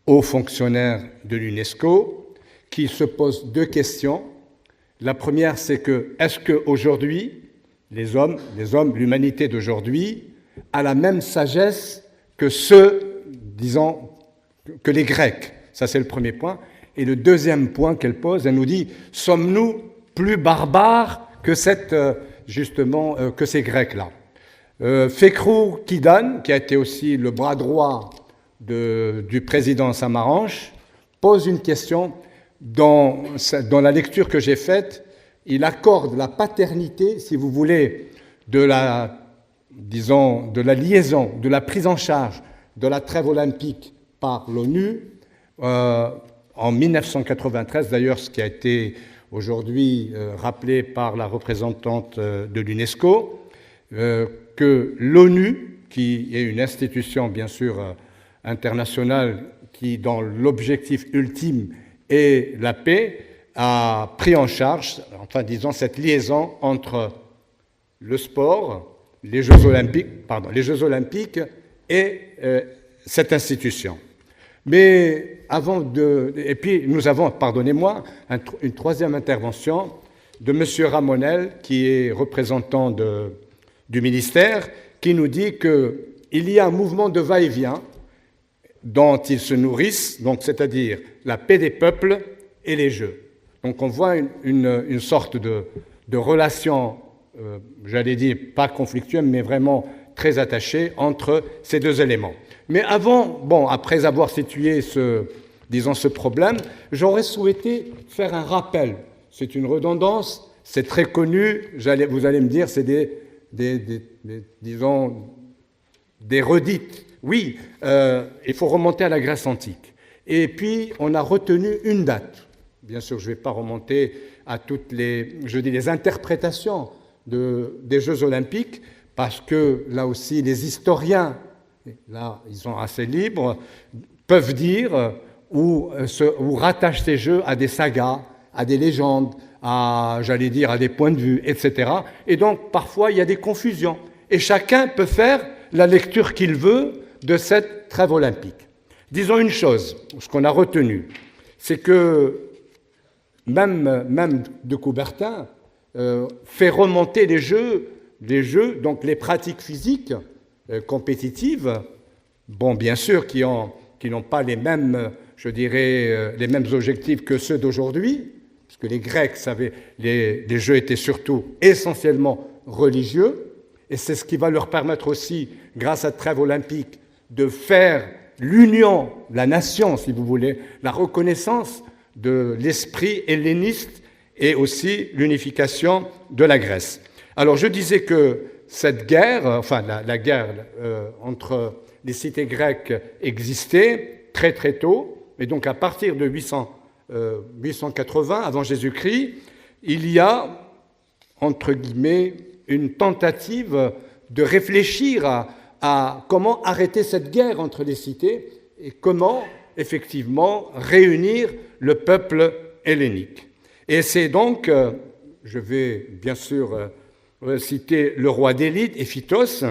haut fonctionnaire de l'UNESCO, qui se pose 2 questions. La première, c'est que, est-ce qu'aujourd'hui, les hommes, l'humanité d'aujourd'hui, a la même sagesse que ceux, disons, que les Grecs? Ça, c'est le premier point. Et le deuxième point qu'elle pose, elle nous dit, sommes-nous plus barbares que que ces Grecs-là? Fekhrou Kidan, qui a été aussi le bras droit du président Samaranch, pose une question. Dans la lecture que j'ai faite, il accorde la paternité, si vous voulez, de la liaison, de la prise en charge de la trêve olympique par l'ONU en 1993, d'ailleurs, ce qui a été aujourd'hui rappelé par la représentante de l'UNESCO, que l'ONU, qui est une institution bien sûr internationale qui, dans l'objectif ultime est la paix, a pris en charge, enfin disons, cette liaison entre le sport, les Jeux Olympiques et cette institution. Mais et puis nous avons, pardonnez-moi, une 3e intervention de M. Ramonel, qui est représentant du ministère, qui nous dit qu'il y a un mouvement de va-et-vient dont ils se nourrissent, donc c'est-à-dire la paix des peuples et les Jeux. Donc on voit une sorte de relation, j'allais dire pas conflictuelle, mais vraiment très attachée entre ces 2 éléments. Mais après avoir situé ce problème, j'aurais souhaité faire un rappel. C'est une redondance, c'est très connu, vous allez me dire, c'est des redites. Oui, il faut remonter à la Grèce antique. Et puis, on a retenu une date. Bien sûr, je ne vais pas remonter à toutes les interprétations des Jeux Olympiques, parce que là aussi, les historiens, là, ils sont assez libres, peuvent dire ou rattachent ces Jeux à des sagas, à des légendes, à des points de vue, etc. Et donc, parfois, il y a des confusions. Et chacun peut faire la lecture qu'il veut de cette trêve olympique. Disons une chose, ce qu'on a retenu, c'est que même de Coubertin fait remonter les jeux, donc les pratiques physiques compétitives, bien sûr, qui n'ont pas les mêmes, les mêmes objectifs que ceux d'aujourd'hui, parce que les Grecs savaient, les jeux étaient surtout essentiellement religieux, et c'est ce qui va leur permettre aussi, grâce à la trêve olympique, de faire l'union, la nation, si vous voulez, la reconnaissance de l'esprit helléniste et aussi l'unification de la Grèce. Alors je disais que cette guerre, enfin la guerre entre les cités grecques existait très très tôt, et donc à partir de 880 avant Jésus-Christ, il y a, entre guillemets, une tentative de réfléchir à comment arrêter cette guerre entre les cités et comment effectivement réunir le peuple hellénique. Et c'est donc, je vais bien sûr citer le roi d'Élide, Éphitos,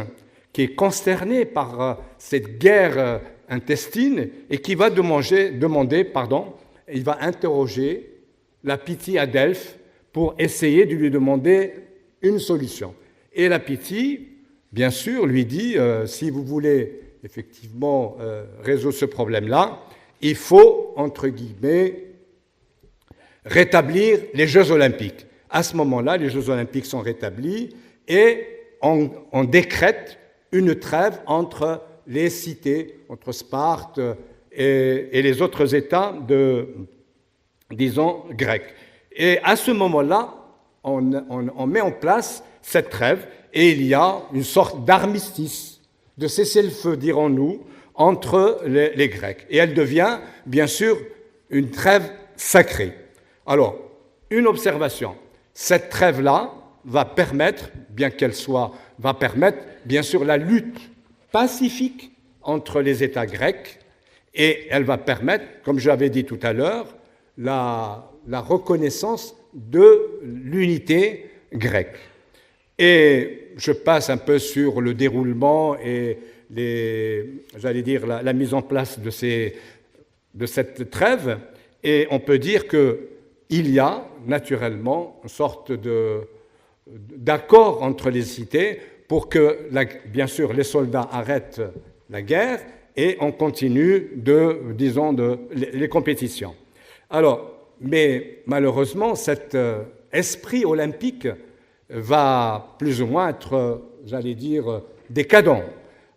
qui est consterné par cette guerre intestine et qui va il va interroger la Pythie à Delphes pour essayer de lui demander une solution. Et la Pythie, bien sûr, lui dit, si vous voulez effectivement résoudre ce problème-là, il faut, entre guillemets, rétablir les Jeux olympiques. À ce moment-là, les Jeux olympiques sont rétablis et on décrète une trêve entre les cités, entre Sparte et les autres États disons, grecs. Et à ce moment-là, on met en place cette trêve et il y a une sorte d'armistice, de cessez-le-feu, dirons-nous, entre les Grecs. Et elle devient, bien sûr, une trêve sacrée. Alors, une observation. Cette trêve-là va permettre, bien sûr, la lutte pacifique entre les États grecs et elle va permettre, comme je l'avais dit tout à l'heure, la reconnaissance de l'unité grecque. Et je passe un peu sur le déroulement et la mise en place de cette trêve, et on peut dire qu'il y a naturellement une sorte d'accord entre les cités pour que, bien sûr, les soldats arrêtent la guerre et on continue les compétitions. Alors, mais malheureusement, cet esprit olympique va plus ou moins être, décadent.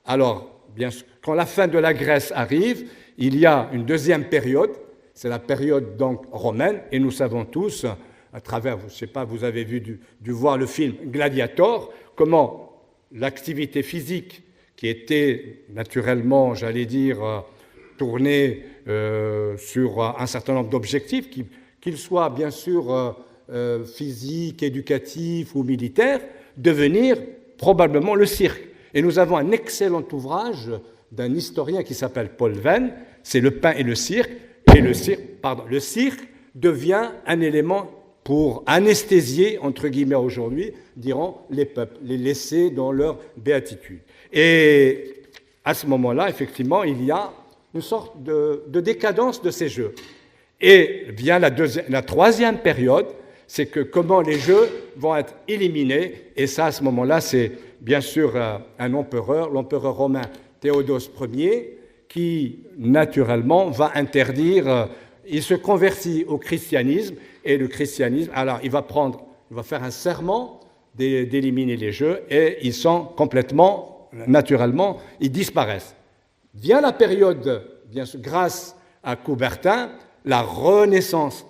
Alors, bien sûr, quand la fin de la Grèce arrive, il y a une deuxième période, c'est la période donc romaine, et nous savons tous, à travers, je ne sais pas, vous avez dû voir le film Gladiator, comment l'activité physique qui était naturellement, tournée sur un certain nombre d'objectifs, qu'ils soient bien sûr physiques, éducatifs ou militaires, devenir probablement le cirque. Et nous avons un excellent ouvrage d'un historien qui s'appelle Paul Venn, c'est Le pain et le cirque, et le cirque devient un élément pour anesthésier, entre guillemets aujourd'hui, diront les peuples, les laisser dans leur béatitude. Et à ce moment-là, effectivement, il y a une sorte de décadence de ces jeux. Et vient la troisième période, c'est que comment les jeux vont être éliminés, et ça, à ce moment-là, c'est bien sûr un empereur, l'empereur romain Théodose Ier, qui, naturellement, va interdire, il se convertit au christianisme, et le christianisme, alors il va faire un serment d'éliminer les jeux, et ils sont complètement, naturellement, ils disparaissent. Vient la période, bien sûr, grâce à Coubertin, la renaissance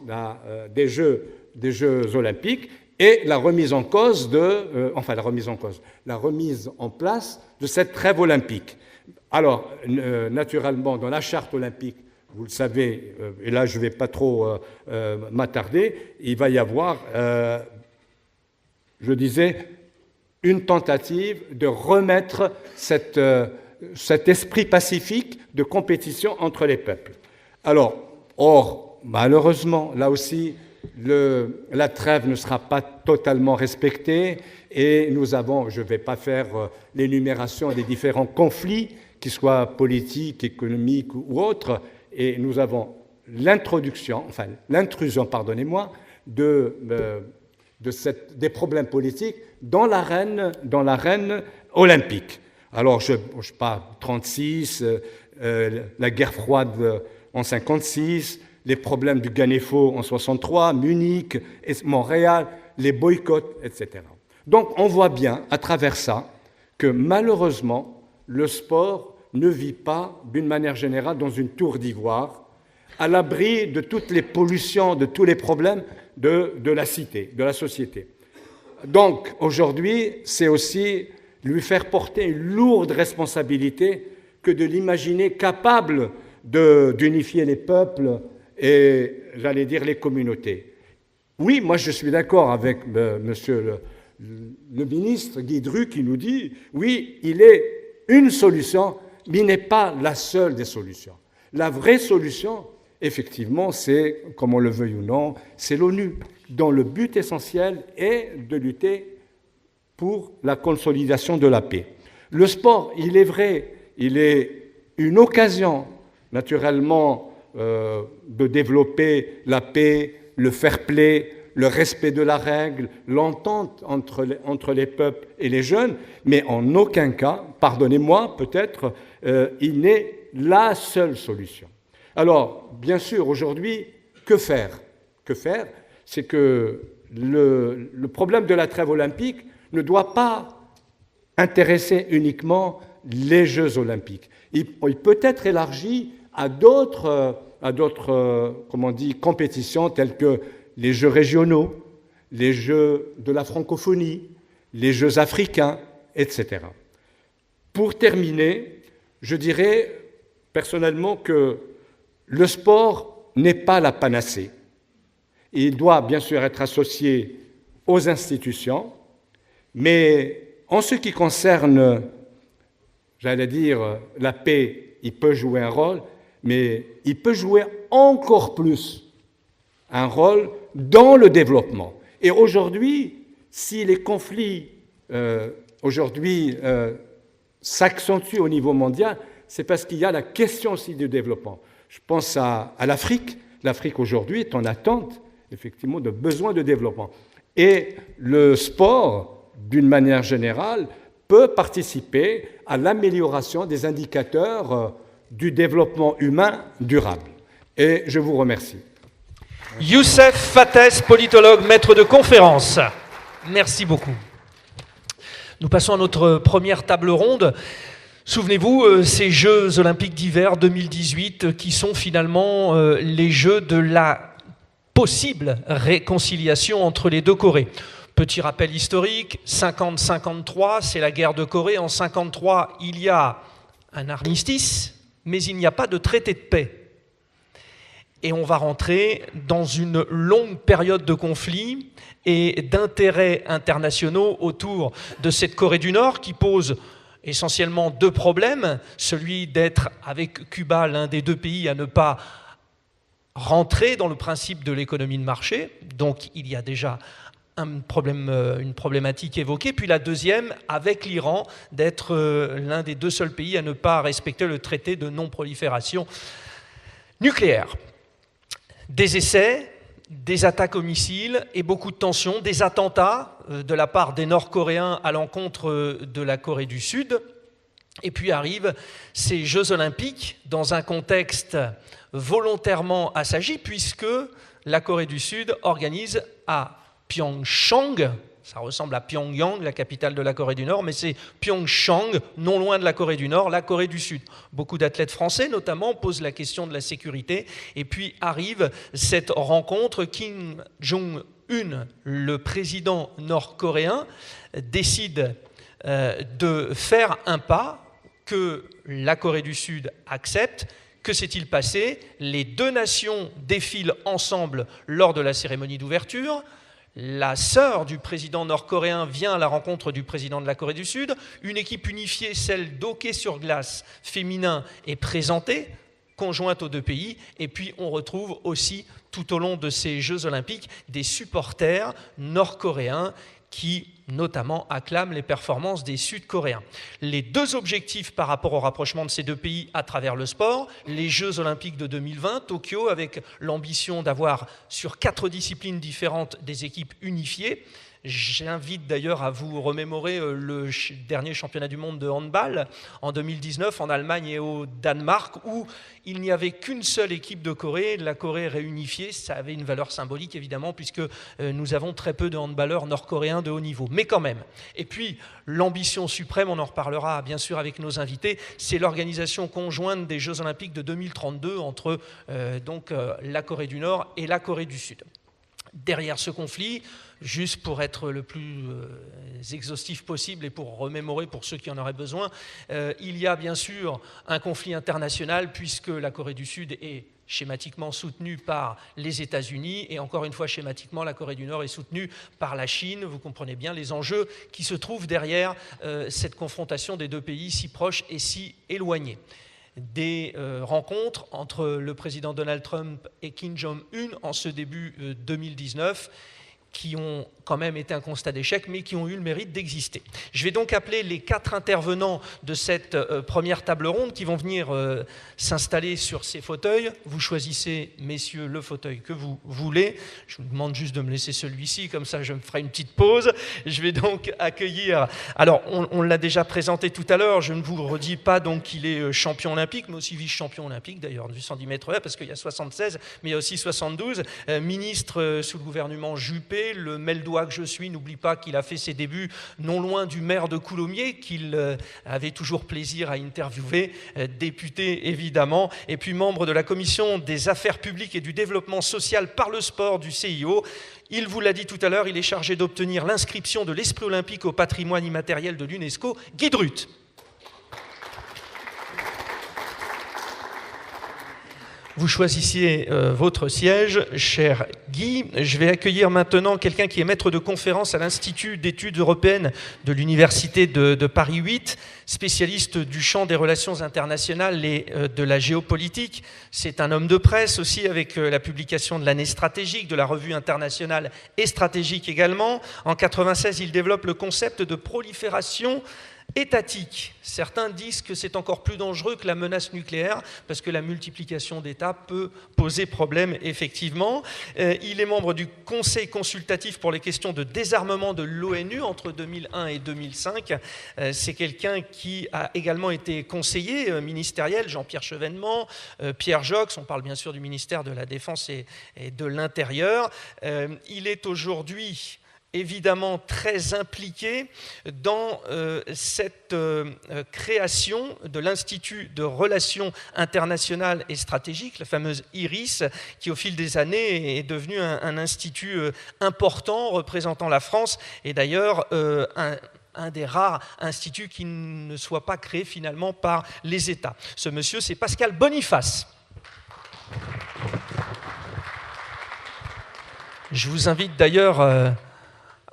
des Jeux olympiques et la remise en place de cette trêve olympique. Alors, naturellement, dans la charte olympique, vous le savez, et là je ne vais pas trop m'attarder, il va y avoir, une tentative de remettre cet esprit pacifique de compétition entre les peuples. Alors, malheureusement, là aussi, la trêve ne sera pas totalement respectée et nous avons, je ne vais pas faire l'énumération des différents conflits, qu'ils soient politiques, économiques ou autres, et nous avons l'intrusion, des problèmes politiques dans l'arène olympique. Alors, je parle 36, la guerre froide en 56, les problèmes du Ganefo en 63, Munich, Montréal, les boycotts, etc. Donc on voit bien à travers ça que malheureusement le sport ne vit pas d'une manière générale dans une tour d'ivoire, à l'abri de toutes les pollutions, de tous les problèmes de la cité, de la société. Donc aujourd'hui, c'est aussi lui faire porter une lourde responsabilité que de l'imaginer capable d'unifier les peuples et, j'allais dire, les communautés. Oui, moi je suis d'accord avec monsieur le ministre Guy Dru qui nous dit, oui, il est une solution, mais il n'est pas la seule des solutions. La vraie solution, effectivement, c'est, comme on le veuille ou non, c'est l'ONU, dont le but essentiel est de lutter pour la consolidation de la paix. Le sport, il est vrai, il est une occasion, naturellement, de développer la paix, le fair play, le respect de la règle, l'entente entre les peuples et les jeunes, mais en aucun cas, pardonnez-moi peut-être, il n'est la seule solution. Alors, bien sûr, aujourd'hui, que faire ? Que faire ? C'est que le problème de la trêve olympique ne doit pas intéresser uniquement les Jeux olympiques. Il peut être élargi à d'autres compétitions telles que les Jeux régionaux, les Jeux de la francophonie, les Jeux africains, etc. Pour terminer, je dirais personnellement que le sport n'est pas la panacée. Il doit bien sûr être associé aux institutions, mais en ce qui concerne, j'allais dire, la paix, il peut jouer un rôle, mais il peut jouer encore plus un rôle dans le développement. Et aujourd'hui, si les conflits s'accentuent au niveau mondial, c'est parce qu'il y a la question aussi du développement. Je pense à l'Afrique. L'Afrique aujourd'hui est en attente, effectivement, de besoins de développement. Et le sport, d'une manière générale, peut participer à l'amélioration des indicateurs du développement humain durable. Et je vous remercie. Youssef Fattès, politologue, maître de conférence. Merci beaucoup. Nous passons à notre première table ronde. Souvenez-vous, ces Jeux olympiques d'hiver 2018 qui sont finalement les Jeux de la possible réconciliation entre les deux Corées. Petit rappel historique, 50-53, c'est la guerre de Corée. En 53, il y a un armistice, mais il n'y a pas de traité de paix. Et on va rentrer dans une longue période de conflits et d'intérêts internationaux autour de cette Corée du Nord qui pose essentiellement deux problèmes. Celui d'être, avec Cuba, l'un des deux pays à ne pas rentrer dans le principe de l'économie de marché. Donc il y a déjà une problématique évoquée. Puis la deuxième, avec l'Iran, d'être l'un des deux seuls pays à ne pas respecter le traité de non-prolifération nucléaire. Des essais, des attaques aux missiles et beaucoup de tensions, des attentats de la part des Nord-Coréens à l'encontre de la Corée du Sud. Et puis arrivent ces Jeux olympiques dans un contexte volontairement assagi, puisque la Corée du Sud organise à Pyeongchang, ça ressemble à Pyongyang, la capitale de la Corée du Nord, mais c'est Pyeongchang, non loin de la Corée du Nord, la Corée du Sud. Beaucoup d'athlètes français, notamment, posent la question de la sécurité. Et puis arrive cette rencontre. Kim Jong-un, le président nord-coréen, décide de faire un pas que la Corée du Sud accepte. Que s'est-il passé? Les deux nations défilent ensemble lors de la cérémonie d'ouverture. La sœur du président nord-coréen vient à la rencontre du président de la Corée du Sud. Une équipe unifiée, celle d'hockey sur glace féminin, est présentée, conjointe aux deux pays. Et puis on retrouve aussi, tout au long de ces Jeux olympiques, des supporters nord-coréens qui notamment acclament les performances des Sud-Coréens. Les deux objectifs par rapport au rapprochement de ces deux pays à travers le sport, les Jeux Olympiques de 2020, Tokyo, avec l'ambition d'avoir sur 4 disciplines différentes des équipes unifiées. J'invite d'ailleurs à vous remémorer le dernier championnat du monde de handball en 2019 en Allemagne et au Danemark, où il n'y avait qu'une seule équipe de Corée, la Corée réunifiée. Ça avait une valeur symbolique évidemment, puisque nous avons très peu de handballeurs nord-coréens de haut niveau, mais quand même. Et puis l'ambition suprême, on en reparlera bien sûr avec nos invités, c'est l'organisation conjointe des Jeux Olympiques de 2032 entre la Corée du Nord et la Corée du Sud. Derrière ce conflit, juste pour être le plus exhaustif possible et pour remémorer pour ceux qui en auraient besoin, il y a bien sûr un conflit international puisque la Corée du Sud est schématiquement soutenue par les États-Unis et encore une fois schématiquement la Corée du Nord est soutenue par la Chine. Vous comprenez bien les enjeux qui se trouvent derrière cette confrontation des deux pays si proches et si éloignés. Des rencontres entre le président Donald Trump et Kim Jong-un en ce début 2019 qui ont quand même été un constat d'échec, mais qui ont eu le mérite d'exister. Je vais donc appeler les 4 intervenants de cette première table ronde qui vont venir s'installer sur ces fauteuils. Vous choisissez, messieurs, le fauteuil que vous voulez. Je vous demande juste de me laisser celui-ci, comme ça je me ferai une petite pause. Je vais donc accueillir... Alors, on l'a déjà présenté tout à l'heure, je ne vous redis pas donc qu'il est champion olympique, mais aussi vice-champion olympique, d'ailleurs, du 110 mètres haies, parce qu'il y a 76, mais il y a aussi 72. Ministre sous le gouvernement Juppé, le Meldois que je suis, n'oublie pas qu'il a fait ses débuts non loin du maire de Coulommiers, qu'il avait toujours plaisir à interviewer, député évidemment, et puis membre de la commission des affaires publiques et du développement social par le sport du CIO. Il vous l'a dit tout à l'heure, il est chargé d'obtenir l'inscription de l'esprit olympique au patrimoine immatériel de l'UNESCO. Guy Drut. Vous choisissiez votre siège, cher Guy. Je vais accueillir maintenant quelqu'un qui est maître de conférence à l'Institut d'études européennes de l'Université de Paris 8, spécialiste du champ des relations internationales et de la géopolitique. C'est un homme de presse aussi, avec la publication de l'année stratégique, de la revue internationale et stratégique également. En 1996, il développe le concept de prolifération étatique. Certains disent que c'est encore plus dangereux que la menace nucléaire parce que la multiplication d'États peut poser problème, effectivement. Il est membre du Conseil consultatif pour les questions de désarmement de l'ONU entre 2001 et 2005. C'est quelqu'un qui a également été conseiller ministériel, Jean-Pierre Chevènement, Pierre Jox, on parle bien sûr du ministère de la Défense et de l'Intérieur. Il est aujourd'hui évidemment très impliqué dans cette création de l'Institut de Relations internationales et stratégiques, la fameuse IRIS, qui au fil des années est devenu un institut important représentant la France et d'ailleurs un des rares instituts qui ne soit pas créé finalement par les États. Ce monsieur, c'est Pascal Boniface. Je vous invite d'ailleurs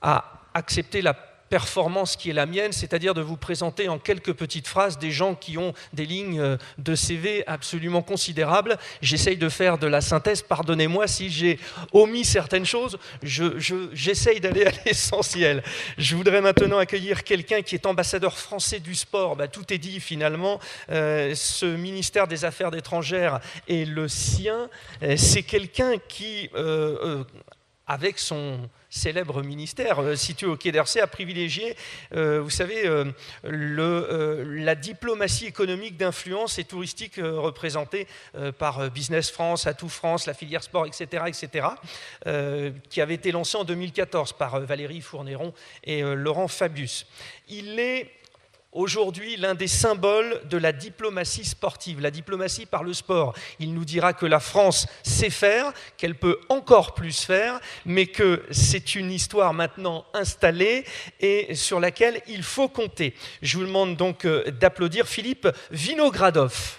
à accepter la performance qui est la mienne, c'est-à-dire de vous présenter en quelques petites phrases des gens qui ont des lignes de CV absolument considérables. J'essaye de faire de la synthèse, pardonnez-moi si j'ai omis certaines choses, j'essaye d'aller à l'essentiel. Je voudrais maintenant accueillir quelqu'un qui est ambassadeur français du sport. Tout est dit finalement, ce ministère des Affaires étrangères est le sien. C'est quelqu'un qui, avec son célèbre ministère situé au Quai d'Orsay, a privilégié, vous savez, la diplomatie économique d'influence et touristique représentée par Business France, Atout France, la filière sport, etc., qui avait été lancée en 2014 par Valérie Fournéron et Laurent Fabius. Il est aujourd'hui l'un des symboles de la diplomatie sportive, la diplomatie par le sport. Il nous dira que la France sait faire, qu'elle peut encore plus faire, mais que c'est une histoire maintenant installée et sur laquelle il faut compter. Je vous demande donc d'applaudir Philippe Vinogradov.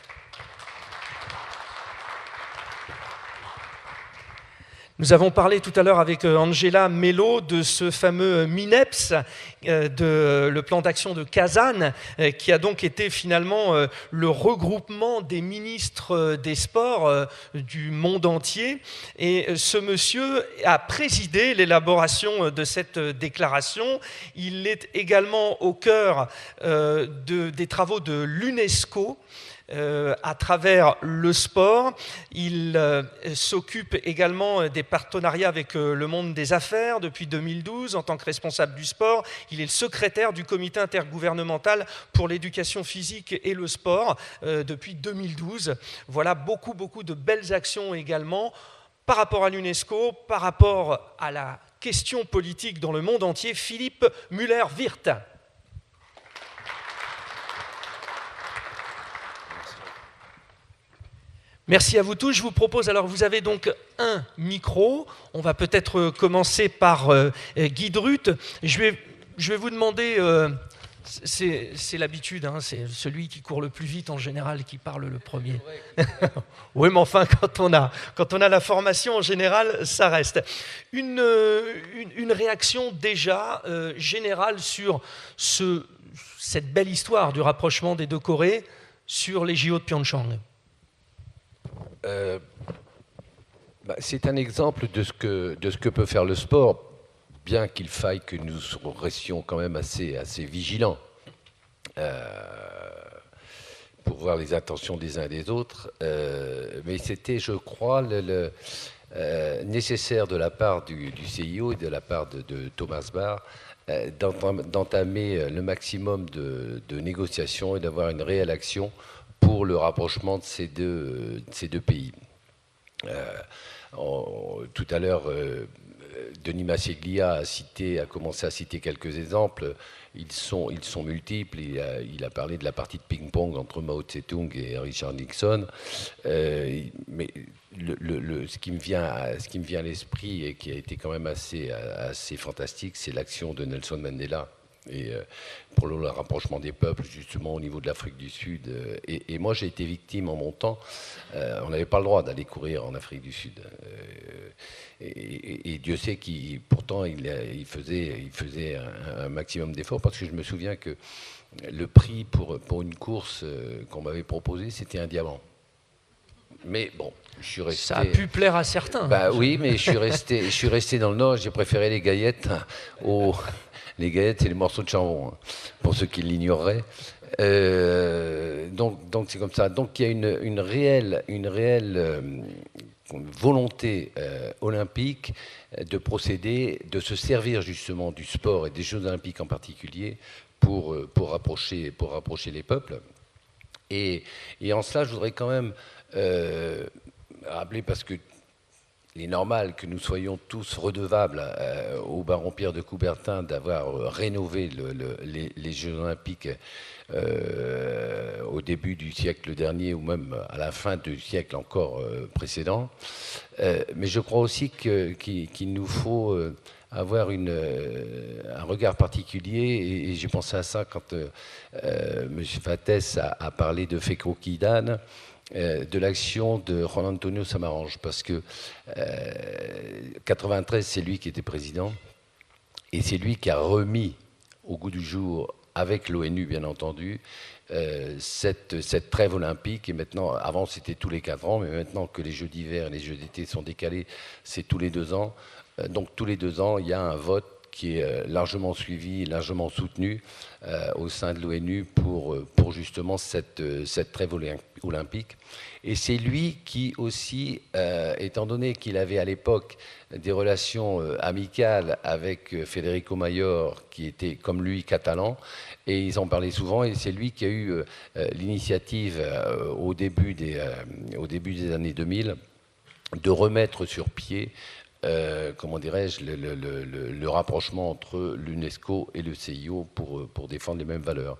Nous avons parlé tout à l'heure avec Angela Mello de ce fameux MINEPS, de le plan d'action de Kazan, qui a donc été finalement le regroupement des ministres des sports du monde entier. Et ce monsieur a présidé l'élaboration de cette déclaration. Il est également au cœur des travaux de l'UNESCO, à travers le sport. Il s'occupe également des partenariats avec le monde des affaires depuis 2012 en tant que responsable du sport. Il est le secrétaire du comité intergouvernemental pour l'éducation physique et le sport depuis 2012. Voilà beaucoup de belles actions également par rapport à l'UNESCO, par rapport à la question politique dans le monde entier. Philippe Müller-Wirth. Merci à vous tous. Je vous propose, alors vous avez donc un micro. On va peut-être commencer par Guy Druth. Je vais vous demander, c'est l'habitude, hein, c'est celui qui court le plus vite en général qui parle le premier. Oui, mais enfin, quand on a la formation en général, ça reste. Une réaction déjà générale sur cette belle histoire du rapprochement des deux Corées sur les JO de Pyeongchang. C'est un exemple de ce que peut faire le sport, bien qu'il faille que nous restions quand même assez vigilants pour voir les intentions des uns et des autres. Mais c'était, je crois, nécessaire de la part du CIO et de la part de Thomas Bach d'entamer le maximum de négociations et d'avoir une réelle action pour le rapprochement de ces deux pays. Tout à l'heure, Denis Massieglia a commencé à citer quelques exemples. Ils sont multiples. Il a parlé de la partie de ping-pong entre Mao Tse-tung et Richard Nixon. Mais ce qui me vient à l'esprit et qui a été quand même assez fantastique, c'est l'action de Nelson Mandela. Et pour le rapprochement des peuples, justement, au niveau de l'Afrique du Sud. Et moi, j'ai été victime en mon temps. On n'avait pas le droit d'aller courir en Afrique du Sud. Et Dieu sait pourtant, il faisait un maximum d'efforts, parce que je me souviens que le prix pour une course qu'on m'avait proposée, c'était un diamant. Mais bon, je suis resté... Ça a pu plaire à certains. Oui, mais je suis resté dans le Nord. J'ai préféré les gaillettes aux... Les gaillettes, c'est les morceaux de charbon, hein, pour ceux qui l'ignoreraient. Donc c'est comme ça. Donc il y a une réelle volonté olympique de procéder, de se servir justement du sport et des Jeux olympiques en particulier pour rapprocher les peuples. Et en cela, je voudrais quand même rappeler, parce que il est normal que nous soyons tous redevables au baron Pierre de Coubertin d'avoir rénové les Jeux olympiques au début du siècle dernier, ou même à la fin du siècle encore précédent. Mais je crois aussi qu'il nous faut avoir un regard particulier, et j'ai pensé à ça quand M. Fattès a parlé de Fekro Kidan, de l'action de Juan Antonio Samaranch, parce que 93, c'est lui qui était président, et c'est lui qui a remis au goût du jour, avec l'ONU bien entendu, cette trêve olympique. Et maintenant, avant c'était tous les 4 ans, mais maintenant que les Jeux d'hiver et les Jeux d'été sont décalés, c'est tous les 2 ans. Donc tous les 2 ans, il y a un vote qui est largement suivi, largement soutenu au sein de l'ONU pour justement cette trêve olympique. Et c'est lui qui aussi, étant donné qu'il avait à l'époque des relations amicales avec Federico Mayor, qui était comme lui catalan, et ils en parlaient souvent, et c'est lui qui a eu l'initiative au début des années 2000 de remettre sur pied comment dirais-je, le rapprochement entre l'UNESCO et le CIO pour défendre les mêmes valeurs.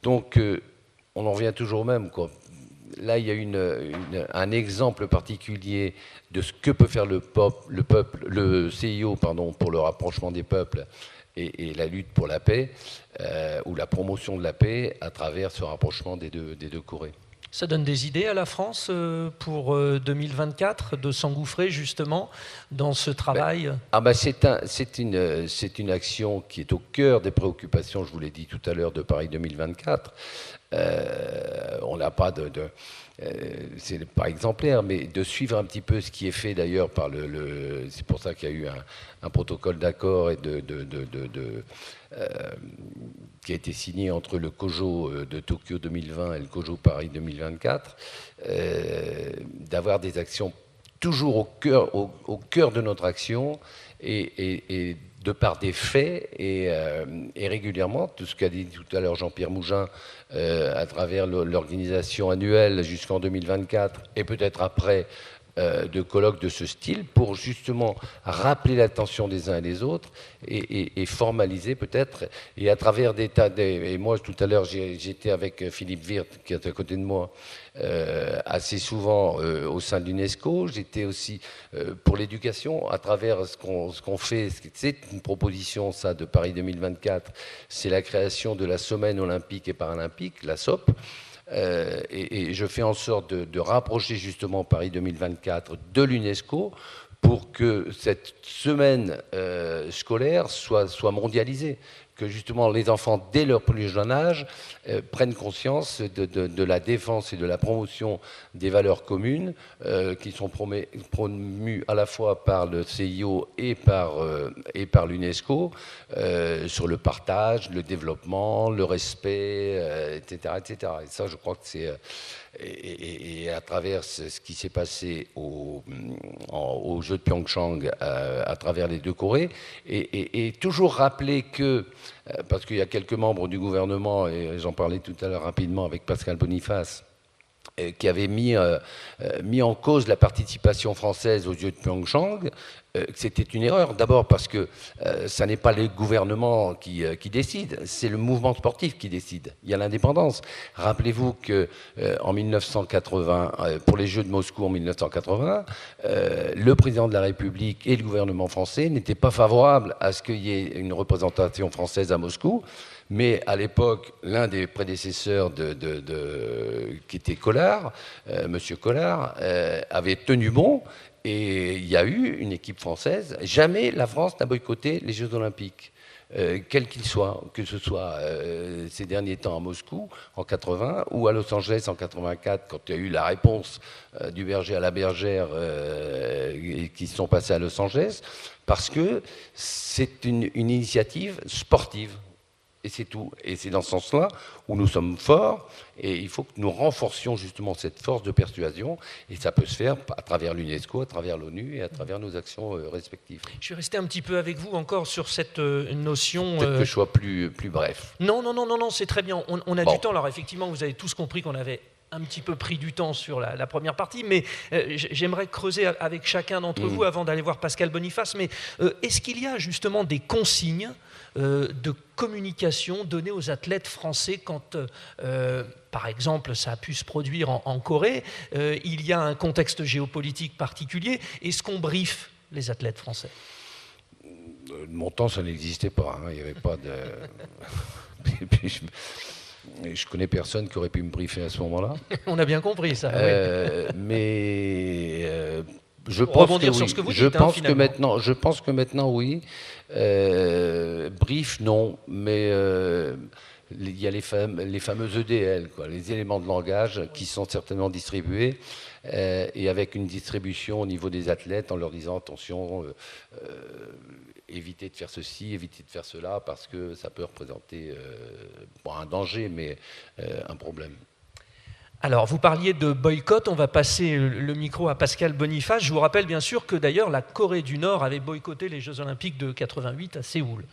Donc, on en revient toujours au même, quoi. Là, il y a un exemple particulier de ce que peut faire le CIO, pour le rapprochement des peuples et la lutte pour la paix, ou la promotion de la paix à travers ce rapprochement des deux Corées. Ça donne des idées à la France pour 2024 de s'engouffrer justement dans ce travail. C'est une action qui est au cœur des préoccupations, je vous l'ai dit tout à l'heure, de Paris 2024. On n'a pas c'est pas exemplaire, mais de suivre un petit peu ce qui est fait d'ailleurs par c'est pour ça qu'il y a eu un protocole d'accord et qui a été signé entre le COJO de Tokyo 2020 et le COJO Paris 2024, d'avoir des actions toujours au cœur de notre action et de par des faits et régulièrement, tout ce qu'a dit tout à l'heure Jean-Pierre Mougin, à travers l'organisation annuelle jusqu'en 2024 et peut-être après, de colloques de ce style pour justement rappeler l'attention des uns et des autres et formaliser peut-être, et à travers des tas et moi tout à l'heure j'étais avec Philippe Wirth qui est à côté de moi assez souvent au sein de l'UNESCO. J'étais aussi pour l'éducation à travers ce qu'on fait. C'est une proposition ça de Paris 2024, c'est la création de la semaine olympique et paralympique, la SOP. Et je fais en sorte de rapprocher justement Paris 2024 de l'UNESCO pour que cette semaine scolaire soit mondialisée, que justement les enfants, dès leur plus jeune âge, prennent conscience de la défense et de la promotion des valeurs communes qui sont promues à la fois par le CIO et par l'UNESCO sur le partage, le développement, le respect, etc., etc. Et ça, je crois que c'est... Et à travers ce qui s'est passé aux Jeux de Pyeongchang à travers les deux Corées, et toujours rappeler que, parce qu'il y a quelques membres du gouvernement, et j'en parlais tout à l'heure rapidement avec Pascal Boniface, qui avait mis en cause la participation française aux Jeux de Pyeongchang, que c'était une erreur. D'abord parce que ça n'est pas le gouvernement qui décide, c'est le mouvement sportif qui décide. Il y a l'indépendance. Rappelez-vous qu'en 1980, pour les Jeux de Moscou en 1980, le président de la République et le gouvernement français n'étaient pas favorables à ce qu'il y ait une représentation française à Moscou. Mais à l'époque, l'un des prédécesseurs qui était Collard, Monsieur Collard, avait tenu bon, et il y a eu une équipe française. Jamais la France n'a boycotté les Jeux Olympiques, quels qu'ils soient, que ce soit ces derniers temps à Moscou en 80 ou à Los Angeles en 84, quand il y a eu la réponse du berger à la bergère qui sont passés à Los Angeles, parce que c'est une initiative sportive. Et c'est tout. Et c'est dans ce sens-là où nous sommes forts, et il faut que nous renforcions justement cette force de persuasion, et ça peut se faire à travers l'UNESCO, à travers l'ONU et à travers nos actions respectives. Je vais rester un petit peu avec vous encore sur cette notion... Peut-être que je sois plus bref. Non, c'est très bien. On a du temps. Alors effectivement, vous avez tous compris qu'on avait un petit peu pris du temps sur la première partie, mais j'aimerais creuser avec chacun d'entre vous avant d'aller voir Pascal Boniface. Mais est-ce qu'il y a justement des consignes de communication données aux athlètes français quand, par exemple, ça a pu se produire en Corée, il y a un contexte géopolitique particulier. Est-ce qu'on briefe les athlètes français ? De mon temps, ça n'existait pas. Il n'y avait pas de... Je connais personne qui aurait pu me briefer à ce moment-là. On a bien compris ça. Mais je pense que oui. Sur ce que vous je dites, pense que maintenant, oui. Brief, non. Mais il y a les fameux EDL, les éléments de langage, qui sont certainement distribués, et avec une distribution au niveau des athlètes en leur disant attention, évitez de faire ceci, évitez de faire cela, parce que ça peut représenter pas un danger, mais un problème. Alors, vous parliez de boycott, on va passer le micro à Pascal Boniface. Je vous rappelle bien sûr que d'ailleurs la Corée du Nord avait boycotté les Jeux Olympiques de 88 à Séoul.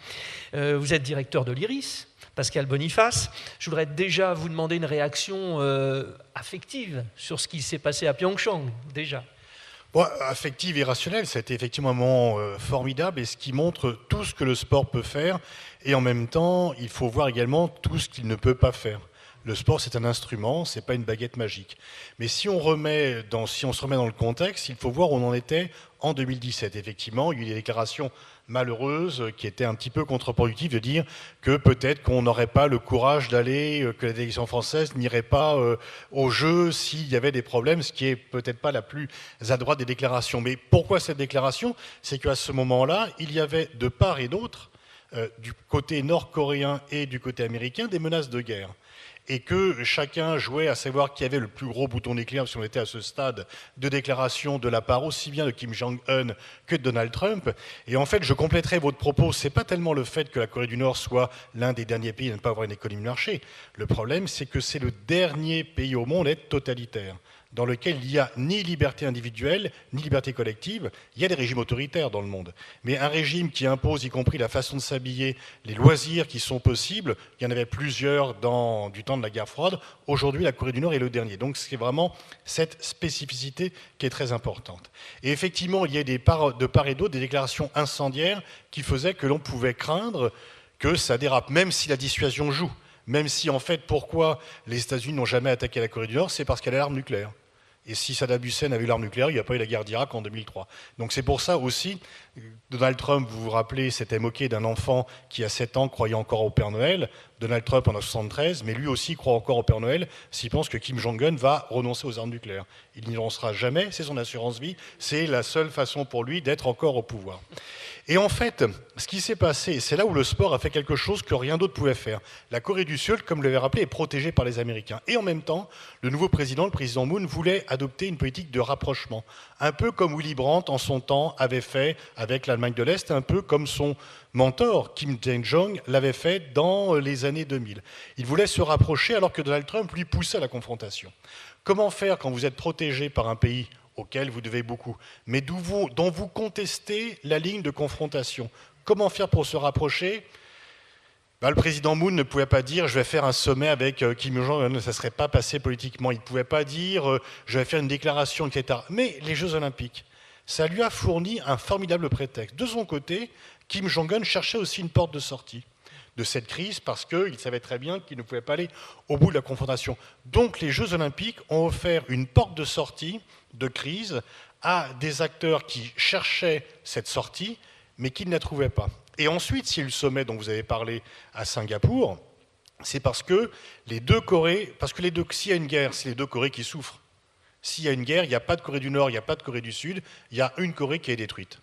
Vous êtes directeur de l'IRIS, Pascal Boniface. Je voudrais déjà vous demander une réaction affective sur ce qui s'est passé à Pyeongchang, déjà. Bon, affective et rationnelle, ça a été effectivement un moment formidable, et ce qui montre tout ce que le sport peut faire, et en même temps, il faut voir également tout ce qu'il ne peut pas faire. Le sport, c'est un instrument, c'est pas une baguette magique. Mais si on se remet dans le contexte, il faut voir où on en était en 2017. Effectivement, il y a eu des déclarations malheureuses qui étaient un petit peu contre-productives de dire que peut-être qu'on n'aurait pas le courage d'aller, que la délégation française n'irait pas au jeu s'il y avait des problèmes, ce qui est peut-être pas la plus adroite des déclarations. Mais pourquoi cette déclaration? C'est qu'à ce moment-là, il y avait de part et d'autre, du côté nord-coréen et du côté américain, des menaces de guerre. Et que chacun jouait à savoir qui avait le plus gros bouton nucléaire, si on était à ce stade de déclaration de la part aussi bien de Kim Jong-un que de Donald Trump. Et en fait, je compléterai votre propos, c'est pas tellement le fait que la Corée du Nord soit l'un des derniers pays à ne pas avoir une économie de marché. Le problème, c'est que c'est le dernier pays au monde à être totalitaire, dans lequel il n'y a ni liberté individuelle, ni liberté collective. Il y a des régimes autoritaires dans le monde. Mais un régime qui impose, y compris la façon de s'habiller, les loisirs qui sont possibles, il y en avait plusieurs du temps de la guerre froide. Aujourd'hui, la Corée du Nord est le dernier. Donc c'est vraiment cette spécificité qui est très importante. Et effectivement, il y a de part et d'autre des déclarations incendiaires qui faisaient que l'on pouvait craindre que ça dérape, même si la dissuasion joue. Même si, en fait, pourquoi les États-Unis n'ont jamais attaqué la Corée du Nord, c'est parce qu'elle a l'arme nucléaire. Et si Saddam Hussein avait eu l'arme nucléaire, il n'y a pas eu la guerre d'Irak en 2003. Donc c'est pour ça aussi, Donald Trump, vous vous rappelez, s'était moqué d'un enfant qui, à 7 ans, croyait encore au Père Noël. Donald Trump en a 73, mais lui aussi croit encore au Père Noël s'il pense que Kim Jong-un va renoncer aux armes nucléaires. Il n'y renoncera jamais, c'est son assurance vie, c'est la seule façon pour lui d'être encore au pouvoir. Et en fait, ce qui s'est passé, c'est là où le sport a fait quelque chose que rien d'autre pouvait faire. La Corée du Sud, comme l'avait rappelé, est protégée par les Américains. Et en même temps, le nouveau président, le président Moon, voulait adopter une politique de rapprochement. Un peu comme Willy Brandt, en son temps, avait fait avec l'Allemagne de l'Est, un peu comme son mentor, Kim Dae-jung, l'avait fait dans les années 2000. Il voulait se rapprocher alors que Donald Trump lui poussait à la confrontation. Comment faire quand vous êtes protégé par un pays auquel vous devez beaucoup, mais dont vous contestez la ligne de confrontation? Comment faire pour se rapprocher? Le président Moon ne pouvait pas dire « je vais faire un sommet avec Kim Jong-un », ça ne serait pas passé politiquement. Il ne pouvait pas dire « je vais faire une déclaration, etc. » Mais les Jeux Olympiques, ça lui a fourni un formidable prétexte. De son côté, Kim Jong-un cherchait aussi une porte de sortie de cette crise parce qu'il savait très bien qu'il ne pouvait pas aller au bout de la confrontation. Donc les Jeux Olympiques ont offert une porte de sortie de crise à des acteurs qui cherchaient cette sortie, mais qui ne la trouvaient pas. Et ensuite, s'il y a eu le sommet dont vous avez parlé à Singapour, c'est parce que les deux Corées, s'il y a une guerre, c'est les deux Corées qui souffrent. S'il y a une guerre, il n'y a pas de Corée du Nord, il n'y a pas de Corée du Sud, il y a une Corée qui est détruite,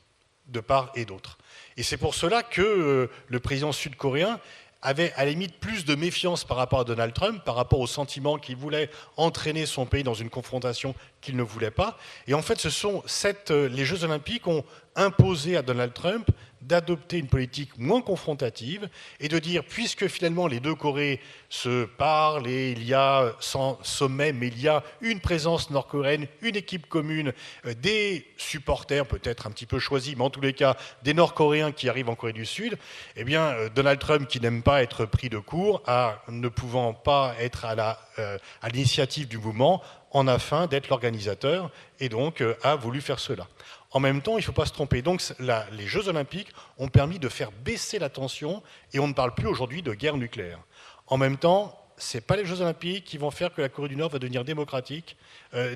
de part et d'autre. Et c'est pour cela que le président sud-coréen avait à la limite plus de méfiance par rapport à Donald Trump, par rapport au sentiment qu'il voulait entraîner son pays dans une confrontation qu'il ne voulait pas. Et en fait, les Jeux Olympiques ont imposé à Donald Trump d'adopter une politique moins confrontative et de dire, puisque finalement les deux Corées se parlent et il y a, sans sommet, mais il y a une présence nord-coréenne, une équipe commune, des supporters peut-être un petit peu choisis, mais en tous les cas des Nord-Coréens qui arrivent en Corée du Sud, eh bien Donald Trump, qui n'aime pas être pris de court, ne pouvant pas être à l'initiative du mouvement, en a faim d'être l'organisateur et donc a voulu faire cela. En même temps, il ne faut pas se tromper. Donc, les Jeux Olympiques ont permis de faire baisser la tension et on ne parle plus aujourd'hui de guerre nucléaire. En même temps, ce n'est pas les Jeux Olympiques qui vont faire que la Corée du Nord va devenir démocratique,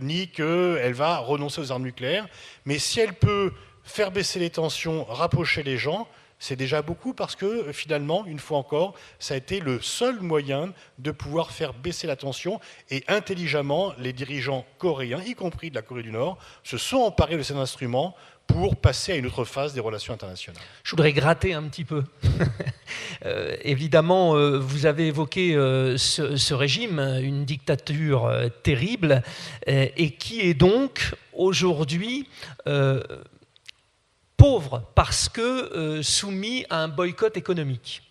ni qu'elle va renoncer aux armes nucléaires. Mais si elle peut faire baisser les tensions, rapprocher les gens, c'est déjà beaucoup parce que finalement, une fois encore, ça a été le seul moyen de pouvoir faire baisser la tension et intelligemment, les dirigeants coréens, y compris de la Corée du Nord, se sont emparés de cet instrument pour passer à une autre phase des relations internationales. Je voudrais gratter un petit peu. Évidemment, vous avez évoqué ce régime, une dictature terrible, et qui est donc aujourd'hui pauvre parce que soumis à un boycott économique.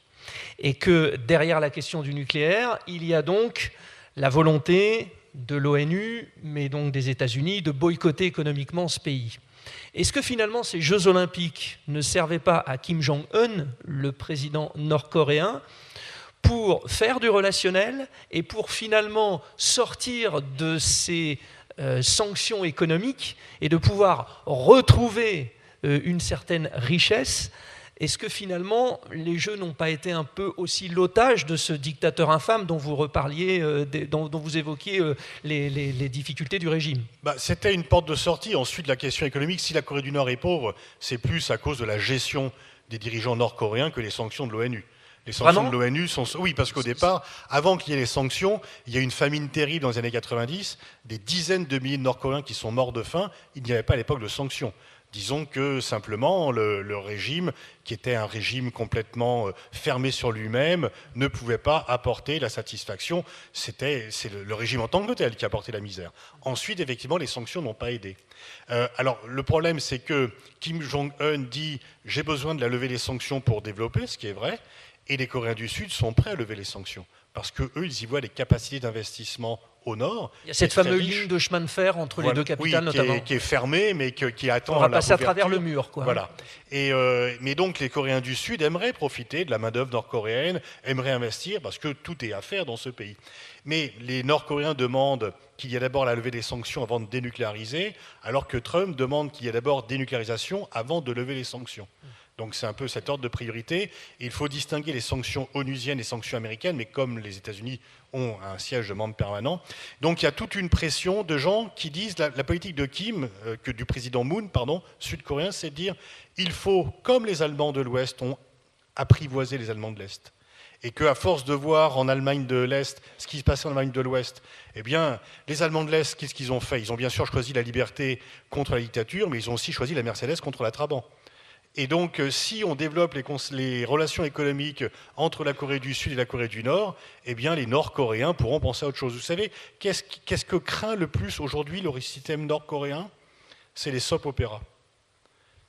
Et que derrière la question du nucléaire, il y a donc la volonté de l'ONU, mais donc des États-Unis, de boycotter économiquement ce pays. Est-ce que finalement ces Jeux Olympiques ne servaient pas à Kim Jong-un, le président nord-coréen, pour faire du relationnel et pour finalement sortir de ces sanctions économiques et de pouvoir retrouver une certaine richesse Est-ce que finalement, les Jeux n'ont pas été un peu aussi l'otage de ce dictateur infâme dont vous reparliez, dont vous évoquiez les difficultés du régime? C'était une porte de sortie. Ensuite, la question économique, si la Corée du Nord est pauvre, c'est plus à cause de la gestion des dirigeants nord-coréens que les sanctions de l'ONU. Les sanctions de l'ONU sont... Oui, parce qu'au départ, avant qu'il y ait les sanctions, il y a eu une famine terrible dans les années 90, des dizaines de milliers de Nord-Coréens qui sont morts de faim. Il n'y avait pas à l'époque de sanctions. Disons que simplement le régime, qui était un régime complètement fermé sur lui-même, ne pouvait pas apporter la satisfaction. C'est le régime en tant que tel qui apportait la misère. Ensuite, effectivement, les sanctions n'ont pas aidé. Alors, le problème, c'est que Kim Jong-un dit « j'ai besoin de la levée des sanctions pour développer », ce qui est vrai, et les Coréens du Sud sont prêts à lever les sanctions, parce qu'eux, ils y voient des capacités d'investissement au nord. Il y a cette fameuse ligne de chemin de fer entre les deux capitales, notamment. Qui est fermée, mais qui attend on va passer à travers le mur, quoi. Voilà. Mais donc, les Coréens du Sud aimeraient profiter de la main-d'œuvre nord-coréenne, aimeraient investir, parce que tout est à faire dans ce pays. Mais les Nord-Coréens demandent qu'il y ait d'abord la levée des sanctions avant de dénucléariser, alors que Trump demande qu'il y ait d'abord dénucléarisation avant de lever les sanctions. Donc c'est un peu cet ordre de priorité. Et il faut distinguer les sanctions onusiennes et les sanctions américaines, mais comme les États-Unis ont un siège de membre permanent, donc il y a toute une pression de gens qui disent la politique de Kim, du président Moon, sud-coréen, c'est de dire il faut, comme les Allemands de l'Ouest ont apprivoisé les Allemands de l'Est, et qu'à force de voir en Allemagne de l'Est ce qui se passait en Allemagne de l'Ouest, eh bien, les Allemands de l'Est, qu'est-ce qu'ils ont fait? Ils ont bien sûr choisi la liberté contre la dictature, mais ils ont aussi choisi la Mercedes contre la Trabant. Et donc, si on développe les relations économiques entre la Corée du Sud et la Corée du Nord, eh bien, les Nord-Coréens pourront penser à autre chose. Vous savez, qu'est-ce que craint le plus aujourd'hui le système nord-coréen? C'est les soap opéras.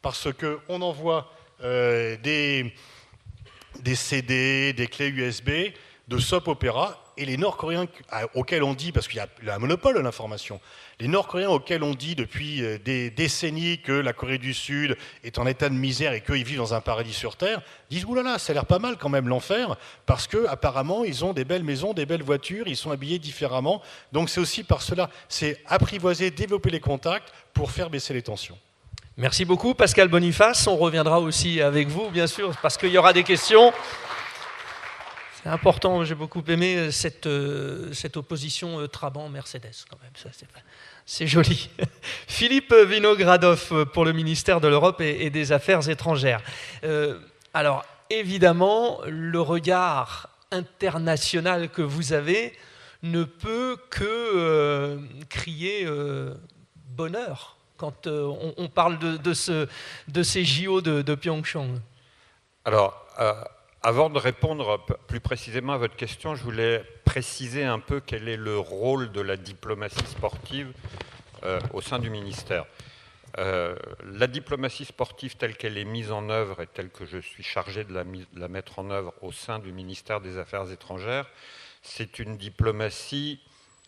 Parce qu'on envoie des CD, des clés USB, de soap opéras, et les Nord-Coréens auxquels on dit, parce qu'il y a un monopole de l'information, les Nord-Coréens auxquels on dit depuis des décennies que la Corée du Sud est en état de misère et qu'ils vivent dans un paradis sur Terre, disent « Oulala, ça a l'air pas mal quand même l'enfer », parce qu'apparemment, ils ont des belles maisons, des belles voitures, ils sont habillés différemment. Donc c'est aussi par cela, c'est apprivoiser, développer les contacts pour faire baisser les tensions. Merci beaucoup, Pascal Boniface. On reviendra aussi avec vous, bien sûr, parce qu'il y aura des questions. C'est important, j'ai beaucoup aimé cette opposition Trabant-Mercedes, quand même. C'est joli. Philippe Vinogradov pour le ministère de l'Europe et des Affaires étrangères. Alors, évidemment, le regard international que vous avez ne peut que crier bonheur quand on parle de ces JO de Pyeongchang. Alors, avant de répondre plus précisément à votre question, je voulais préciser un peu quel est le rôle de la diplomatie sportive au sein du ministère. La diplomatie sportive telle qu'elle est mise en œuvre et telle que je suis chargé de la mettre en œuvre au sein du ministère des Affaires étrangères, c'est une diplomatie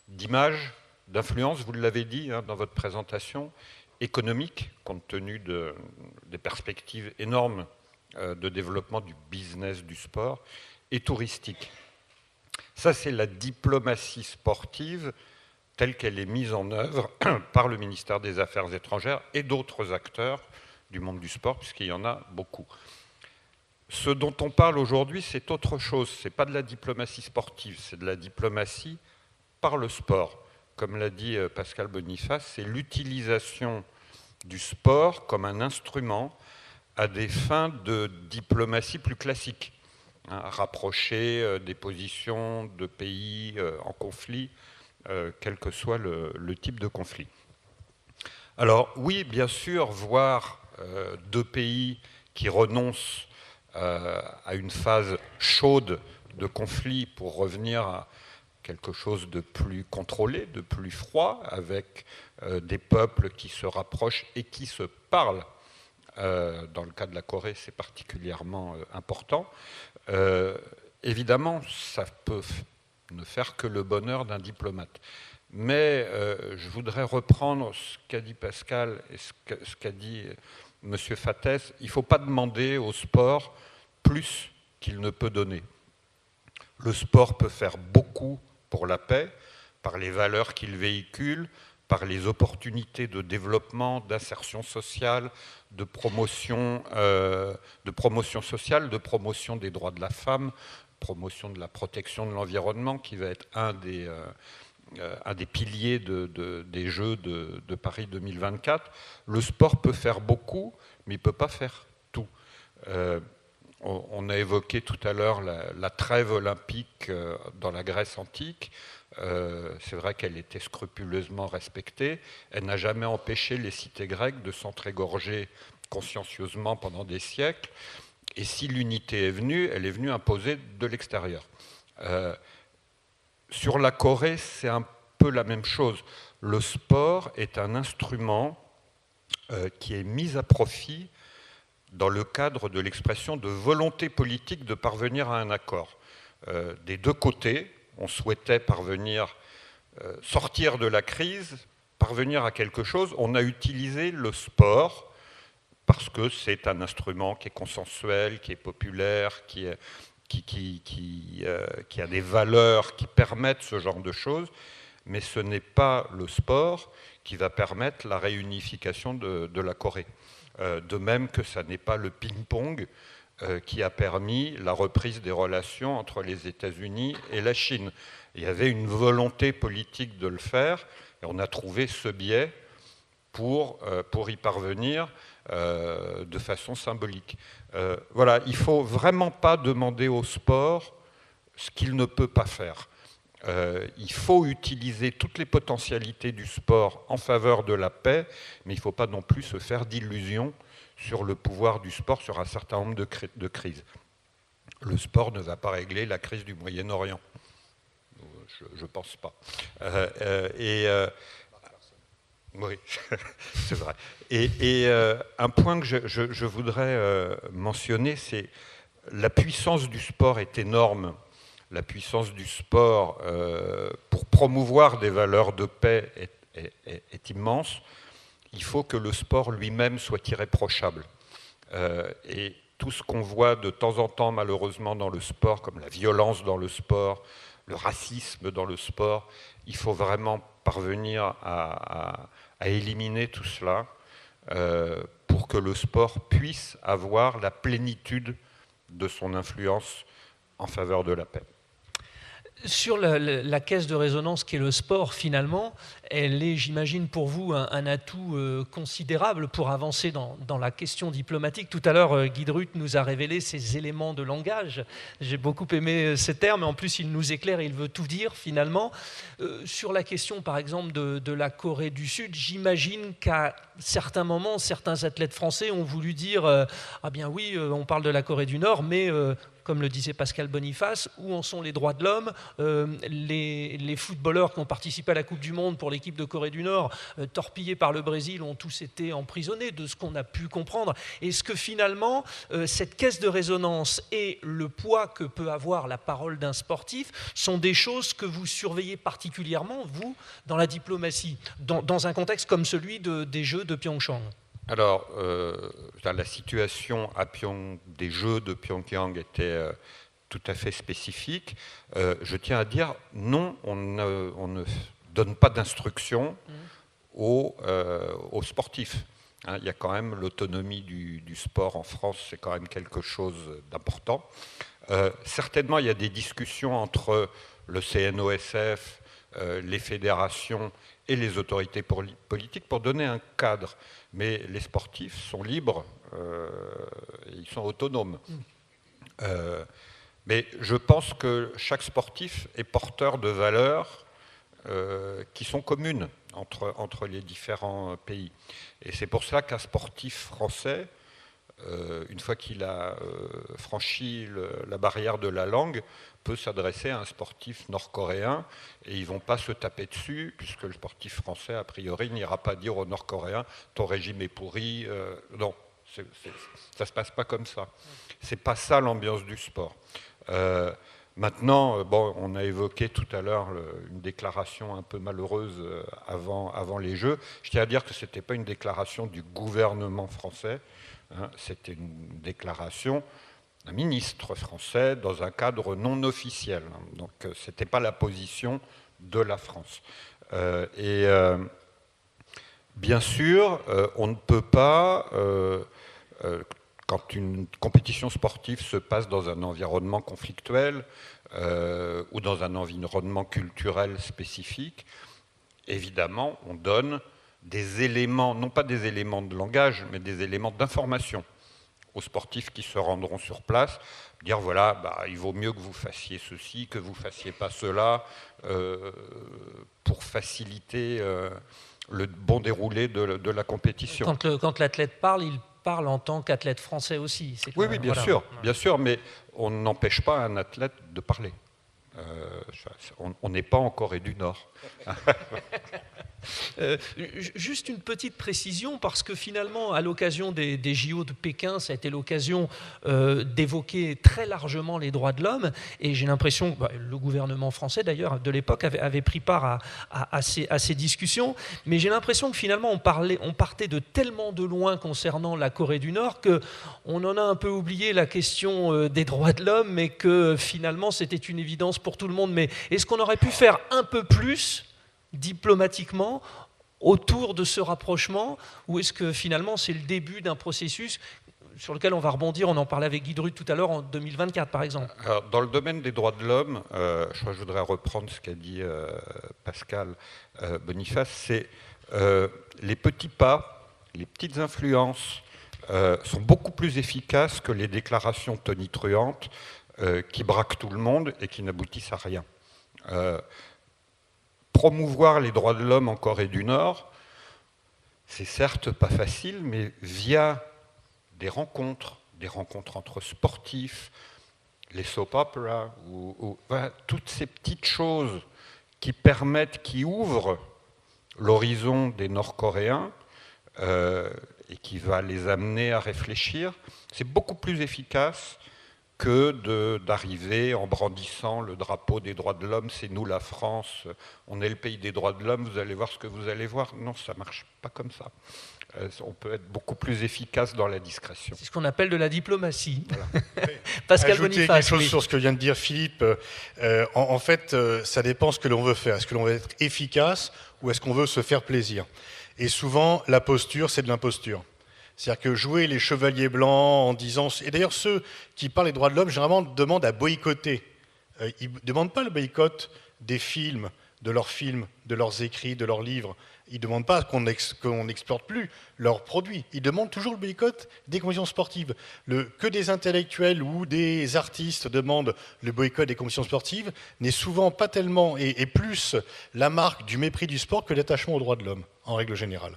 d'image, d'influence, vous l'avez dit dans votre présentation, économique, compte tenu des perspectives énormes de développement du business du sport, et touristique. Ça, c'est la diplomatie sportive telle qu'elle est mise en œuvre par le ministère des Affaires étrangères et d'autres acteurs du monde du sport, puisqu'il y en a beaucoup. Ce dont on parle aujourd'hui, c'est autre chose. Ce n'est pas de la diplomatie sportive, c'est de la diplomatie par le sport. Comme l'a dit Pascal Boniface, c'est l'utilisation du sport comme un instrument à des fins de diplomatie plus classique, rapprocher des positions de pays en conflit, quel que soit le type de conflit. Alors oui, bien sûr, voir deux pays qui renoncent à une phase chaude de conflit pour revenir à quelque chose de plus contrôlé, de plus froid, avec des peuples qui se rapprochent et qui se parlent. Dans le cas de la Corée, c'est particulièrement important. Évidemment, ça peut ne faire que le bonheur d'un diplomate. Mais je voudrais reprendre ce qu'a dit Pascal et ce qu'a dit M. Fattès. Il ne faut pas demander au sport plus qu'il ne peut donner. Le sport peut faire beaucoup pour la paix, par les valeurs qu'il véhicule, par les opportunités de développement, d'insertion sociale, de promotion sociale, de promotion des droits de la femme, promotion de la protection de l'environnement, qui va être un des piliers des Jeux de Paris 2024. Le sport peut faire beaucoup, mais il ne peut pas faire tout. On a évoqué tout à l'heure la trêve olympique dans la Grèce antique. C'est vrai qu'elle était scrupuleusement respectée. Elle n'a jamais empêché les cités grecques de s'entrégorger consciencieusement pendant des siècles. Et si l'unité est venue, elle est venue imposer de l'extérieur. Sur la Corée, c'est un peu la même chose. Le sport est un instrument qui est mis à profit dans le cadre de l'expression de volonté politique de parvenir à un accord. Des deux côtés, on souhaitait sortir de la crise, parvenir à quelque chose. On a utilisé le sport parce que c'est un instrument qui est consensuel, qui est populaire, qui a des valeurs qui permettent ce genre de choses, mais ce n'est pas le sport qui va permettre la réunification de la Corée. De même que ça n'est pas le ping-pong qui a permis la reprise des relations entre les États-Unis et la Chine. Il y avait une volonté politique de le faire, et on a trouvé ce biais pour y parvenir de façon symbolique. Voilà, il ne faut vraiment pas demander au sport ce qu'il ne peut pas faire. Il faut utiliser toutes les potentialités du sport en faveur de la paix, mais il ne faut pas non plus se faire d'illusions sur le pouvoir du sport sur un certain nombre de crises. Le sport ne va pas régler la crise du Moyen-Orient. Je ne pense pas. Oui, c'est vrai. Et un point que je voudrais mentionner, c'est la puissance du sport est énorme. La puissance du sport pour promouvoir des valeurs de paix est immense. Il faut que le sport lui-même soit irréprochable. Et tout ce qu'on voit de temps en temps, malheureusement, dans le sport, comme la violence dans le sport, le racisme dans le sport, il faut vraiment parvenir à éliminer tout cela pour que le sport puisse avoir la plénitude de son influence en faveur de la paix. Sur la caisse de résonance qu'est le sport, finalement, elle est, j'imagine, pour vous un atout considérable pour avancer dans la question diplomatique. Tout à l'heure, Guy de Ruth nous a révélé ces éléments de langage. J'ai beaucoup aimé ces termes, et en plus, il nous éclaire et il veut tout dire, finalement. Sur la question, par exemple, de la Corée du Sud, j'imagine qu'à certains moments, certains athlètes français ont voulu dire « Ah bien oui, on parle de la Corée du Nord, mais… comme le disait Pascal Boniface, où en sont les droits de l'homme ? Les footballeurs qui ont participé à la Coupe du Monde pour l'équipe de Corée du Nord, torpillés par le Brésil, ont tous été emprisonnés, de ce qu'on a pu comprendre. Est-ce que finalement, cette caisse de résonance et le poids que peut avoir la parole d'un sportif sont des choses que vous surveillez particulièrement, vous, dans la diplomatie, dans un contexte comme celui des Jeux de Pyeongchang ? Alors, la situation des Jeux de Pyongyang était tout à fait spécifique. Je tiens à dire, non, on ne donne pas d'instructions aux sportifs. Hein, il y a quand même l'autonomie du sport en France, c'est quand même quelque chose d'important. Certainement, il y a des discussions entre le CNOSF, les fédérations et les autorités politiques pour donner un cadre. Mais les sportifs sont libres, ils sont autonomes. Mais je pense que chaque sportif est porteur de valeurs qui sont communes entre les différents pays. Et c'est pour ça qu'un sportif français, une fois qu'il a franchi la barrière de la langue, peut s'adresser à un sportif nord-coréen et ils ne vont pas se taper dessus, puisque le sportif français, a priori, n'ira pas dire aux Nord-Coréens « ton régime est pourri ». Non, ça ne se passe pas comme ça. Ce n'est pas ça l'ambiance du sport. Maintenant, on a évoqué tout à l'heure une déclaration un peu malheureuse avant les Jeux. Je tiens à dire que ce n'était pas une déclaration du gouvernement français, hein, c'était une déclaration d'un ministre français dans un cadre non officiel. Donc ce n'était pas la position de la France. Bien sûr, on ne peut pas, quand une compétition sportive se passe dans un environnement conflictuel ou dans un environnement culturel spécifique, évidemment, on donne des éléments, non pas des éléments de langage, mais des éléments d'information aux sportifs qui se rendront sur place, dire voilà, il vaut mieux que vous fassiez ceci, que vous ne fassiez pas cela, pour faciliter le bon déroulé de la compétition. Quand l'athlète parle, il parle en tant qu'athlète français aussi. Oui, bien sûr, mais on n'empêche pas un athlète de parler. On n'est pas en Corée du Nord. Juste une petite précision, parce que finalement, à l'occasion des JO de Pékin, ça a été l'occasion d'évoquer très largement les droits de l'homme, et j'ai l'impression que le gouvernement français, d'ailleurs, de l'époque, avait pris part à ces discussions, mais j'ai l'impression que finalement, on partait de tellement de loin concernant la Corée du Nord qu'on en a un peu oublié la question des droits de l'homme, mais que finalement, c'était une évidence pour tout le monde. Mais est-ce qu'on aurait pu faire un peu plus diplomatiquement autour de ce rapprochement, ou est-ce que finalement c'est le début d'un processus sur lequel on va rebondir? On en parlait avec Guy Drut tout à l'heure, en 2024 par exemple. Alors, dans le domaine des droits de l'homme, je voudrais reprendre ce qu'a dit Pascal Boniface, c'est les petits pas, les petites influences sont beaucoup plus efficaces que les déclarations tonitruantes qui braquent tout le monde et qui n'aboutissent à rien. Promouvoir les droits de l'homme en Corée du Nord, c'est certes pas facile, mais via des rencontres entre sportifs, les soap operas, toutes ces petites choses qui permettent, qui ouvrent l'horizon des Nord-Coréens et qui va les amener à réfléchir, c'est beaucoup plus efficace que d'arriver en brandissant le drapeau des droits de l'homme, c'est nous la France, on est le pays des droits de l'homme, vous allez voir ce que vous allez voir. Non, ça ne marche pas comme ça. On peut être beaucoup plus efficace dans la discrétion. C'est ce qu'on appelle de la diplomatie. Voilà. Pascal Ajouter Boniface. quelque chose sur ce que vient de dire Philippe. En fait, ça dépend ce que l'on veut faire. Est-ce que l'on veut être efficace ou est-ce qu'on veut se faire plaisir? Et souvent, la posture, c'est de l'imposture. C'est-à-dire que jouer les chevaliers blancs en disant... Et d'ailleurs, ceux qui parlent des droits de l'homme, généralement, demandent à boycotter. Ils ne demandent pas le boycott des films, de leurs écrits, de leurs livres. Ils ne demandent pas qu'on n'exporte plus leurs produits. Ils demandent toujours le boycott des compétitions sportives. Que des intellectuels ou des artistes demandent le boycott des compétitions sportives n'est souvent pas tellement et plus la marque du mépris du sport que l'attachement aux droits de l'homme, en règle générale.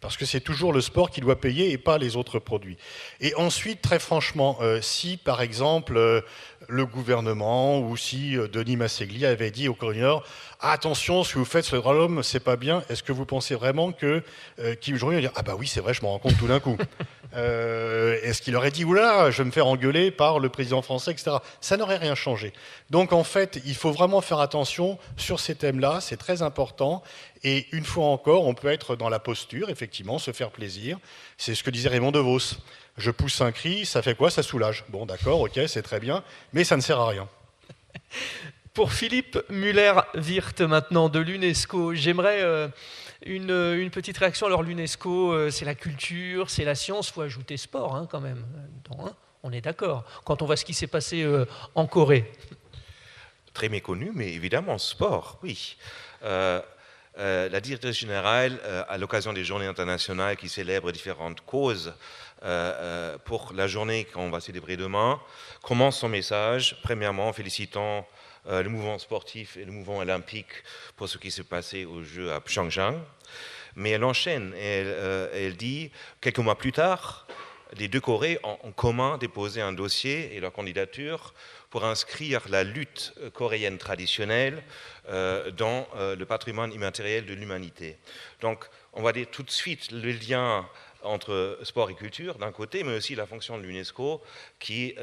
Parce que c'est toujours le sport qui doit payer et pas les autres produits. Et ensuite, très franchement, si par exemple le gouvernement ou si Denis Masseglia avait dit au Corée du Nord « Attention, ce que vous faites sur les droits de l'homme, c'est pas bien », est-ce que vous pensez vraiment que Kim Jong-un va dire « Ah bah oui, c'est vrai, je m'en rends compte tout d'un coup ». Est-ce qu'il aurait dit « Oula, je vais me faire engueuler par le président français, etc. » Ça n'aurait rien changé. Donc en fait, il faut vraiment faire attention sur ces thèmes-là, c'est très important. Et une fois encore, on peut être dans la posture, effectivement, se faire plaisir. C'est ce que disait Raymond DeVos. Je pousse un cri, ça fait quoi? Ça soulage. Bon, d'accord, ok, c'est très bien, mais ça ne sert à rien. Pour Philippe Müller-Wirth, maintenant, de l'UNESCO, j'aimerais une petite réaction. Alors, l'UNESCO, c'est la culture, c'est la science, il faut ajouter sport, hein, quand même. On est d'accord. Quand on voit ce qui s'est passé en Corée. Très méconnu, mais évidemment, sport, oui. La directrice générale, à l'occasion des journées internationales qui célèbrent différentes causes, pour la journée qu'on va célébrer demain, commence son message, premièrement en félicitant le mouvement sportif et le mouvement olympique pour ce qui s'est passé aux Jeux à Pyeongchang. Mais elle enchaîne, elle dit, quelques mois plus tard, les deux Corées ont en commun déposé un dossier et leur candidature pour inscrire la lutte coréenne traditionnelle dans le patrimoine immatériel de l'humanité. Donc, on va dire tout de suite le lien entre sport et culture d'un côté, mais aussi la fonction de l'UNESCO qui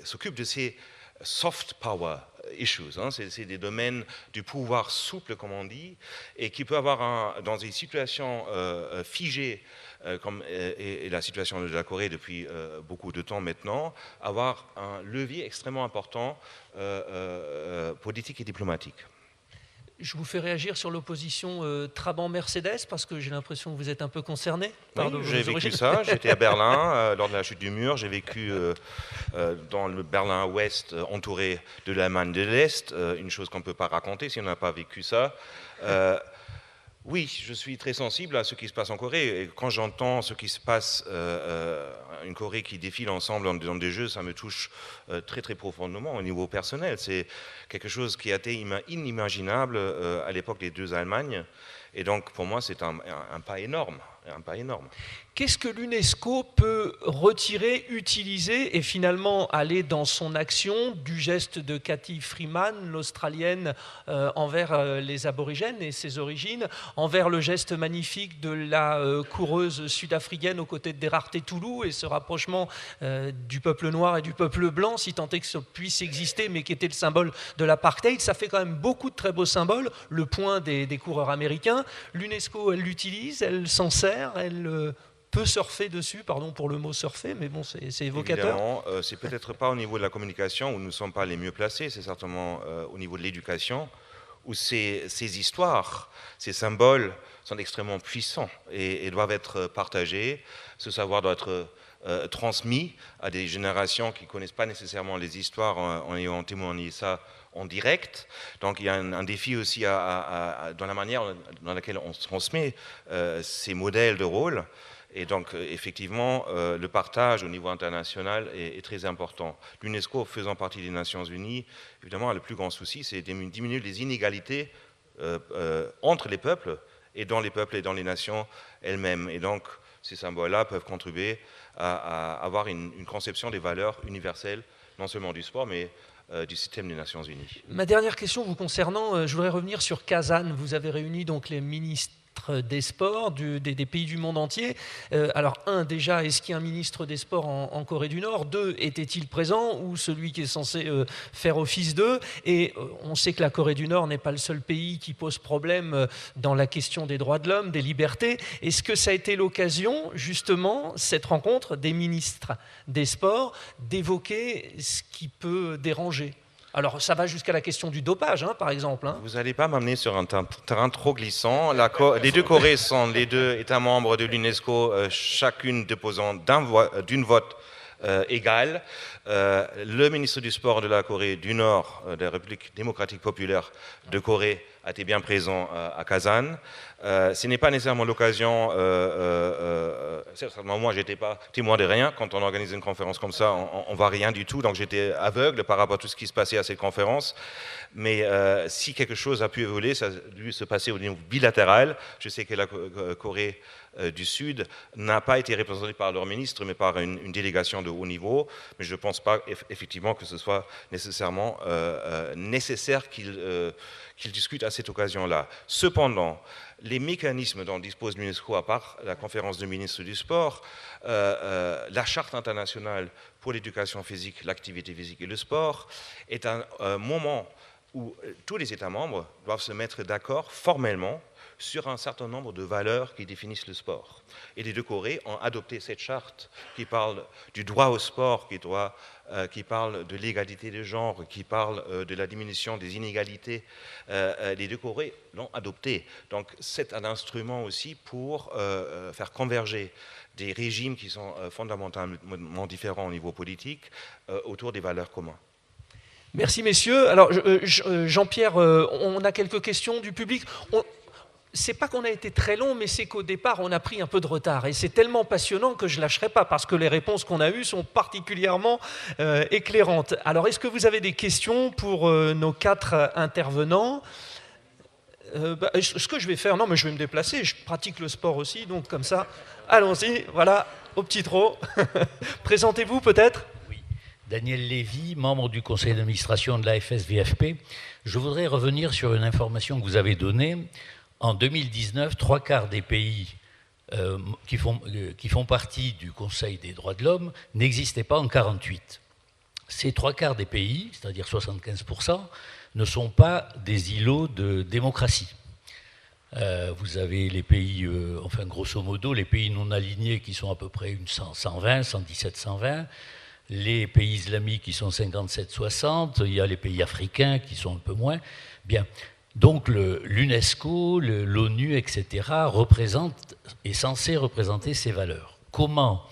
s'occupe de ces soft power issues. Hein. C'est des domaines du pouvoir souple, comme on dit, et qui peut avoir, dans des situations figées, comme est la situation de la Corée depuis beaucoup de temps maintenant, avoir un levier extrêmement important politique et diplomatique. Je vous fais réagir sur l'opposition Trabant-Mercedes, parce que j'ai l'impression que vous êtes un peu concerné par Oui, j'ai vécu ça. J'étais à Berlin lors de la chute du mur. J'ai vécu dans le Berlin-Ouest, entouré de l'Allemagne de l'Est. Une chose qu'on ne peut pas raconter si on n'a pas vécu ça. Oui, je suis très sensible à ce qui se passe en Corée. Et quand j'entends ce qui se passe, une Corée qui défile ensemble dans des jeux, ça me touche très très profondément au niveau personnel. C'est quelque chose qui a été inimaginable à l'époque des deux Allemagnes. Et donc pour moi, c'est un pas énorme. Un pas énorme. Qu'est-ce que l'UNESCO peut retirer, utiliser et finalement aller dans son action du geste de Cathy Freeman, l'Australienne, envers les aborigènes et ses origines, envers le geste magnifique de la coureuse sud-africaine aux côtés de Derarte Toulou et ce rapprochement du peuple noir et du peuple blanc, si tant est que ça puisse exister, mais qui était le symbole de l'apartheid. Ça fait quand même beaucoup de très beaux symboles, le point des coureurs américains. L'UNESCO, elle l'utilise, elle s'en sert, elle peut surfer dessus, pardon pour le mot surfer, mais bon, c'est évocateur. Évidemment, c'est peut-être pas au niveau de la communication où nous ne sommes pas les mieux placés, c'est certainement au niveau de l'éducation, où ces histoires, ces symboles sont extrêmement puissants et doivent être partagés. Ce savoir doit être transmis à des générations qui ne connaissent pas nécessairement les histoires en ayant témoigné ça en direct. Donc il y a un défi aussi dans la manière dans laquelle on transmet ces modèles de rôle. Et donc, effectivement, le partage au niveau international est très important. L'UNESCO, faisant partie des Nations Unies, évidemment, le plus grand souci, c'est de diminuer les inégalités entre les peuples et dans les nations elles-mêmes. Et donc, ces symboles-là peuvent contribuer à avoir une conception des valeurs universelles, non seulement du sport, mais du système des Nations Unies. Ma dernière question vous concernant, je voudrais revenir sur Kazan. Vous avez réuni donc les ministres des sports des pays du monde entier. Alors, déjà, est-ce qu'il y a un ministre des sports en Corée du Nord? 2, était-il présent ou celui qui est censé faire office d'eux? Et on sait que la Corée du Nord n'est pas le seul pays qui pose problème dans la question des droits de l'homme, des libertés. Est-ce que ça a été l'occasion, justement, cette rencontre des ministres des sports, d'évoquer ce qui peut déranger? Alors, ça va jusqu'à la question du dopage, par exemple. Vous n'allez pas m'amener sur un terrain trop glissant. Les deux Corées sont les deux États membres de l'UNESCO, chacune disposant d'une vote égale. Le ministre du Sport de la Corée du Nord, de la République démocratique populaire de Corée, a été bien présent à Kazan. Ce n'est pas nécessairement l'occasion, certainement moi je n'étais pas témoin de rien, quand on organise une conférence comme ça, on ne voit rien du tout, donc j'étais aveugle par rapport à tout ce qui se passait à cette conférence, mais si quelque chose a pu évoluer, ça a dû se passer au niveau bilatéral. Je sais que la Corée du Sud n'a pas été représentée par leur ministre, mais par une délégation de haut niveau, mais je ne pense pas effectivement que ce soit nécessairement nécessaire qu'ils discutent à cette occasion-là. Cependant, les mécanismes dont dispose l'UNESCO, à part la conférence de ministres du sport, la charte internationale pour l'éducation physique, l'activité physique et le sport, est un moment où tous les États membres doivent se mettre d'accord formellement sur un certain nombre de valeurs qui définissent le sport. Et les deux Corées ont adopté cette charte qui parle du droit au sport, qui parle de l'égalité de genre, qui parle de la diminution des inégalités. Les deux Corées l'ont adopté. Donc c'est un instrument aussi pour faire converger des régimes qui sont fondamentalement différents au niveau politique autour des valeurs communes. Merci messieurs. Alors Jean-Pierre, on a quelques questions du public. C'est pas qu'on a été très long, mais c'est qu'au départ, on a pris un peu de retard. Et c'est tellement passionnant que je ne lâcherai pas, parce que les réponses qu'on a eues sont particulièrement éclairantes. Alors, est-ce que vous avez des questions pour nos 4 intervenants? Ce que je vais faire, non, mais je vais me déplacer. Je pratique le sport aussi, donc comme ça. Allons-y, voilà, au petit trot. Présentez-vous peut-être. Oui, Daniel Lévy, membre du conseil d'administration de la FSVFP. Je voudrais revenir sur une information que vous avez donnée. En 2019, 3/4 des pays qui font partie du Conseil des droits de l'homme n'existaient pas en 1948. Ces 3/4 des pays, c'est-à-dire 75%, ne sont pas des îlots de démocratie. Vous avez les pays, enfin grosso modo, les pays non alignés qui sont à peu près 120, 117, 120, les pays islamiques qui sont 57, 60, il y a les pays africains qui sont un peu moins. Bien. Donc l'UNESCO, l'ONU, etc. est censé représenter ces valeurs. Comment?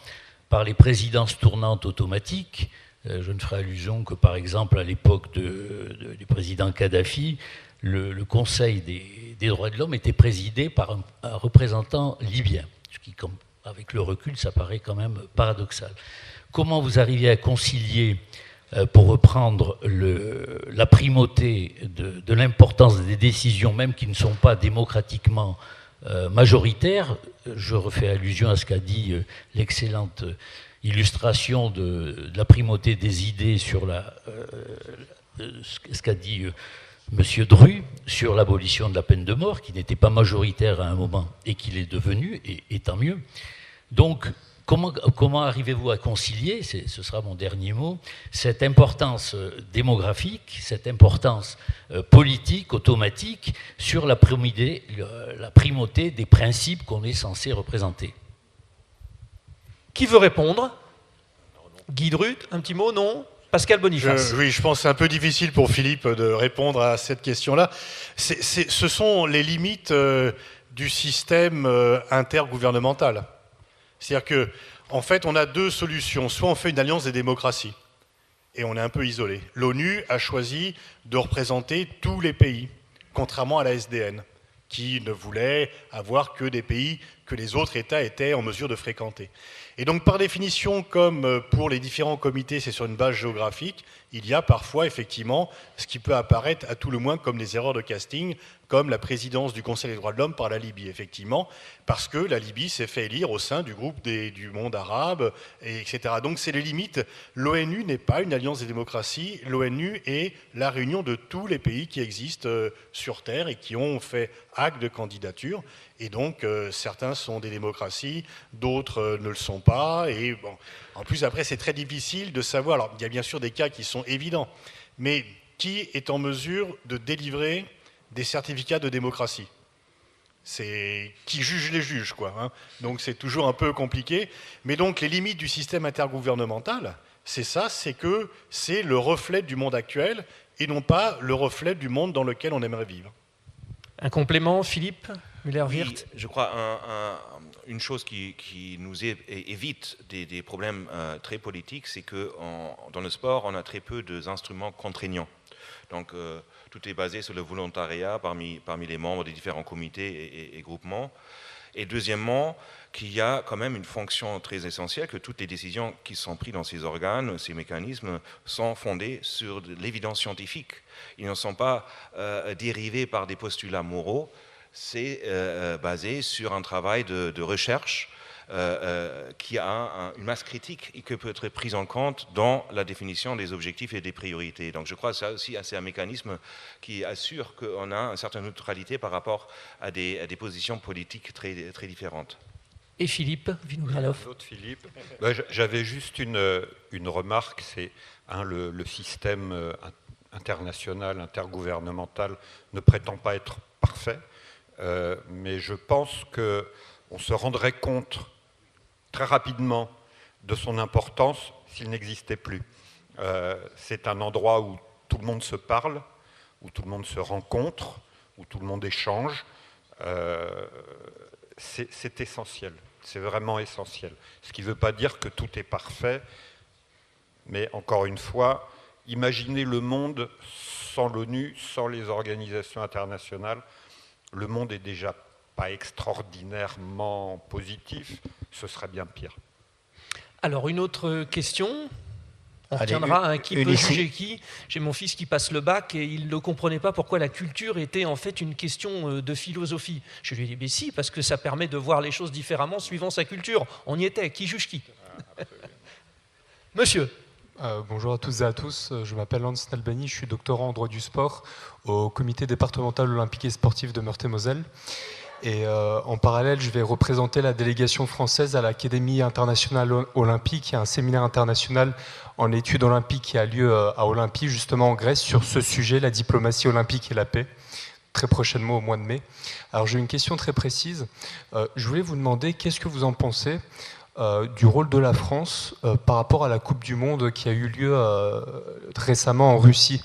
Par les présidences tournantes automatiques. Je ne ferai allusion que par exemple à l'époque du président Kadhafi, le Conseil des droits de l'homme était présidé par un représentant libyen, ce qui, avec le recul, ça paraît quand même paradoxal. Comment vous arrivez à concilier, pour reprendre la primauté de l'importance des décisions, même qui ne sont pas démocratiquement majoritaires? Je refais allusion à ce qu'a dit l'excellente illustration de la primauté des idées sur ce qu'a dit M. Dru sur l'abolition de la peine de mort, qui n'était pas majoritaire à un moment et qui l'est devenu, et tant mieux. Donc, comment arrivez-vous à concilier, ce sera mon dernier mot, cette importance démographique, cette importance politique, automatique, sur la primauté des principes qu'on est censé représenter? Qui veut répondre? Guy Dru, un petit mot, non? Pascal Boniface. Oui, je pense que c'est un peu difficile pour Philippe de répondre à cette question-là. Ce sont les limites du système intergouvernemental. C'est-à-dire qu'en fait, on a deux solutions. Soit on fait une alliance des démocraties, et on est un peu isolé. L'ONU a choisi de représenter tous les pays, contrairement à la SDN, qui ne voulait avoir que des pays que les autres États étaient en mesure de fréquenter. Et donc, par définition, comme pour les différents comités, c'est sur une base géographique, il y a parfois, effectivement, ce qui peut apparaître à tout le moins comme des erreurs de casting, comme la présidence du Conseil des droits de l'homme par la Libye, effectivement, parce que la Libye s'est fait élire au sein du groupe du monde arabe, etc. Donc, c'est les limites. L'ONU n'est pas une alliance des démocraties, l'ONU est la réunion de tous les pays qui existent sur Terre et qui ont fait acte de candidature. Et donc, certains sont des démocraties, d'autres ne le sont pas. Et bon, en plus, après, c'est très difficile de savoir. Alors, il y a bien sûr des cas qui sont évidents, mais qui est en mesure de délivrer des certificats de démocratie? C'est qui juge les juges, quoi. Hein. Donc, c'est toujours un peu compliqué. Mais donc, les limites du système intergouvernemental, c'est ça, c'est que c'est le reflet du monde actuel et non pas le reflet du monde dans lequel on aimerait vivre. Un complément, Philippe Müller-Wirth? Oui, je crois une chose qui nous évite des problèmes très politiques, c'est que dans le sport, on a très peu d'instruments contraignants. Donc, tout est basé sur le volontariat parmi les membres des différents comités et groupements. Et deuxièmement, qu'il y a quand même une fonction très essentielle, que toutes les décisions qui sont prises dans ces organes, ces mécanismes, sont fondées sur l'évidence scientifique. Ils ne sont pas dérivés par des postulats moraux, c'est basé sur un travail de recherche qui a une masse critique et qui peut être prise en compte dans la définition des objectifs et des priorités. Donc je crois que ça aussi, c'est un mécanisme qui assure qu'on a une certaine neutralité par rapport à des positions politiques très, très différentes. Et Philippe Vinogradov. Philippe. J'avais juste une remarque, c'est le système international, intergouvernemental ne prétend pas être parfait, mais je pense qu'on se rendrait compte très rapidement de son importance s'il n'existait plus. C'est un endroit où tout le monde se parle, où tout le monde se rencontre, où tout le monde échange. C'est essentiel, c'est vraiment essentiel. Ce qui ne veut pas dire que tout est parfait, mais encore une fois, imaginez le monde sans l'ONU, sans les organisations internationales. Le monde est déjà pas extraordinairement positif, ce serait bien pire. Alors, une autre question. On retiendra un qui peut juger qui. J'ai mon fils qui passe le bac et il ne comprenait pas pourquoi la culture était en fait une question de philosophie. Je lui ai dit, mais si, parce que ça permet de voir les choses différemment suivant sa culture. On y était, qui juge qui? Monsieur. Bonjour à tous et à tous, je m'appelle Hans Nalbani, je suis doctorant en droit du sport au comité départemental olympique et sportif de Meurthe-et-Moselle. Et en parallèle, je vais représenter la délégation française à l'Académie internationale olympique. Il y a un séminaire international en études olympiques qui a lieu à Olympie, justement en Grèce, sur ce sujet, la diplomatie olympique et la paix, très prochainement au mois de mai. Alors j'ai une question très précise. Je voulais vous demander, qu'est-ce que vous en pensez du rôle de la France par rapport à la Coupe du Monde qui a eu lieu récemment en Russie.